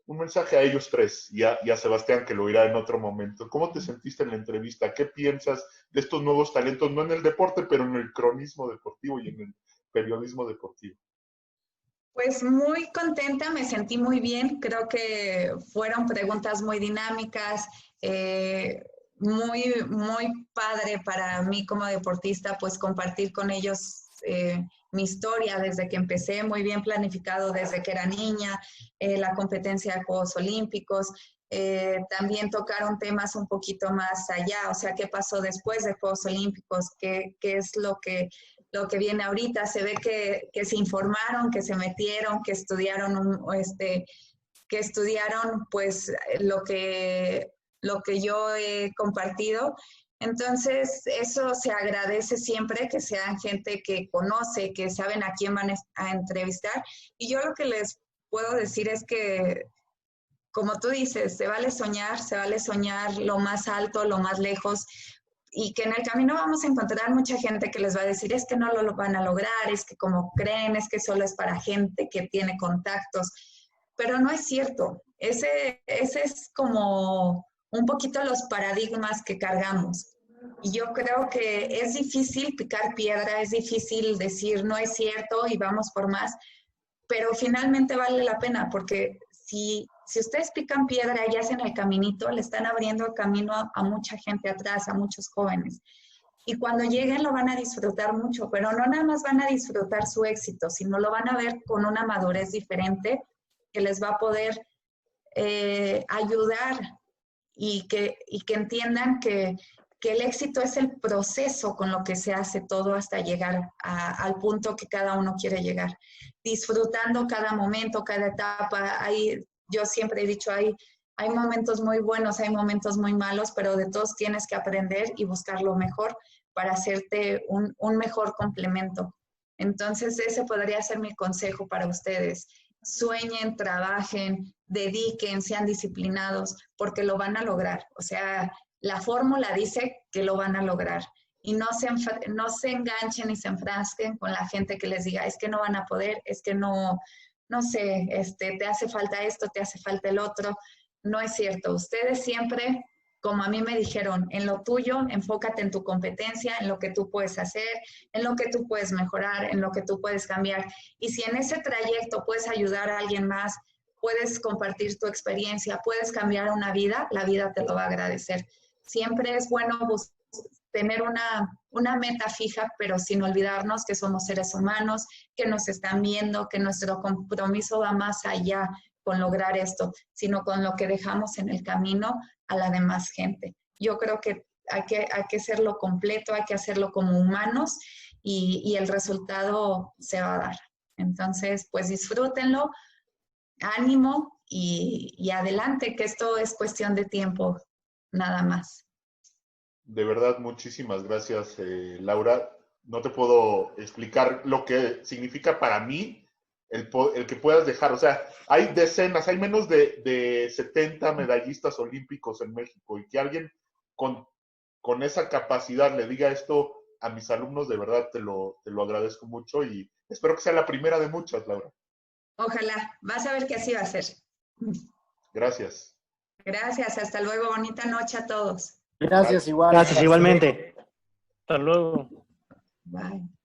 un mensaje a ellos 3 y a Sebastián, que lo oirá en otro momento. ¿Cómo te sentiste en la entrevista? ¿Qué piensas de estos nuevos talentos, no en el deporte, pero en el cronismo deportivo y en el periodismo deportivo? Pues muy contenta, me sentí muy bien. Creo que fueron preguntas muy dinámicas, muy padre para mí como deportista, pues compartir con ellos mi historia desde que empecé, muy bien planificado desde que era niña, la competencia de Juegos Olímpicos. También tocaron temas un poquito más allá, o sea, qué pasó después de Juegos Olímpicos, qué es lo que viene ahorita. Se ve que se informaron, que se metieron, que estudiaron, que estudiaron pues lo que yo he compartido. Entonces, eso se agradece siempre, que sean gente que conoce, que saben a quién van a entrevistar. Y yo lo que les puedo decir es que, como tú dices, se vale soñar lo más alto, lo más lejos, y que en el camino vamos a encontrar mucha gente que les va a decir, es que no lo van a lograr, es que como creen, es que solo es para gente que tiene contactos, pero no es cierto. Ese es como un poquito los paradigmas que cargamos. Y yo creo que es difícil picar piedra, es difícil decir no es cierto y vamos por más, pero finalmente vale la pena, porque si ustedes pican piedra y hacen el caminito, le están abriendo el camino a mucha gente atrás, a muchos jóvenes. Y cuando lleguen lo van a disfrutar mucho, pero no nada más van a disfrutar su éxito, sino lo van a ver con una madurez diferente que les va a poder ayudar y que entiendan que el éxito es el proceso con lo que se hace todo hasta llegar al punto que cada uno quiere llegar. Disfrutando cada momento, cada etapa. Yo siempre he dicho, hay momentos muy buenos, hay momentos muy malos, pero de todos tienes que aprender y buscar lo mejor para hacerte un mejor complemento. Entonces, ese podría ser mi consejo para ustedes. Sueñen, trabajen, dediquen, sean disciplinados, porque lo van a lograr. O sea, la fórmula dice que lo van a lograr. Y no se enganchen y se enfrasquen con la gente que les diga, es que no van a poder, es que no sé, te hace falta esto, te hace falta el otro. No es cierto. Ustedes siempre, como a mí me dijeron, en lo tuyo, enfócate en tu competencia, en lo que tú puedes hacer, en lo que tú puedes mejorar, en lo que tú puedes cambiar. Y si en ese trayecto puedes ayudar a alguien más, puedes compartir tu experiencia, puedes cambiar una vida, la vida te lo va a agradecer. Siempre es bueno tener una meta fija, pero sin olvidarnos que somos seres humanos, que nos están viendo, que nuestro compromiso va más allá con lograr esto, sino con lo que dejamos en el camino a la demás gente. Yo creo que hay que hacerlo completo, hay que hacerlo como humanos y el resultado se va a dar. Entonces, pues disfrútenlo, ánimo y adelante, que esto es cuestión de tiempo, nada más. De verdad, muchísimas gracias, Laura. No te puedo explicar lo que significa para mí el que puedas dejar. O sea, hay decenas, hay menos de 70 medallistas olímpicos en México, y que alguien con esa capacidad le diga esto a mis alumnos, de verdad te lo agradezco mucho y espero que sea la primera de muchas, Laura. Ojalá, vas a ver que así va a ser. Gracias. Gracias, hasta luego, bonita noche a todos. Gracias, igual. Gracias, igualmente. Hasta luego. Bye.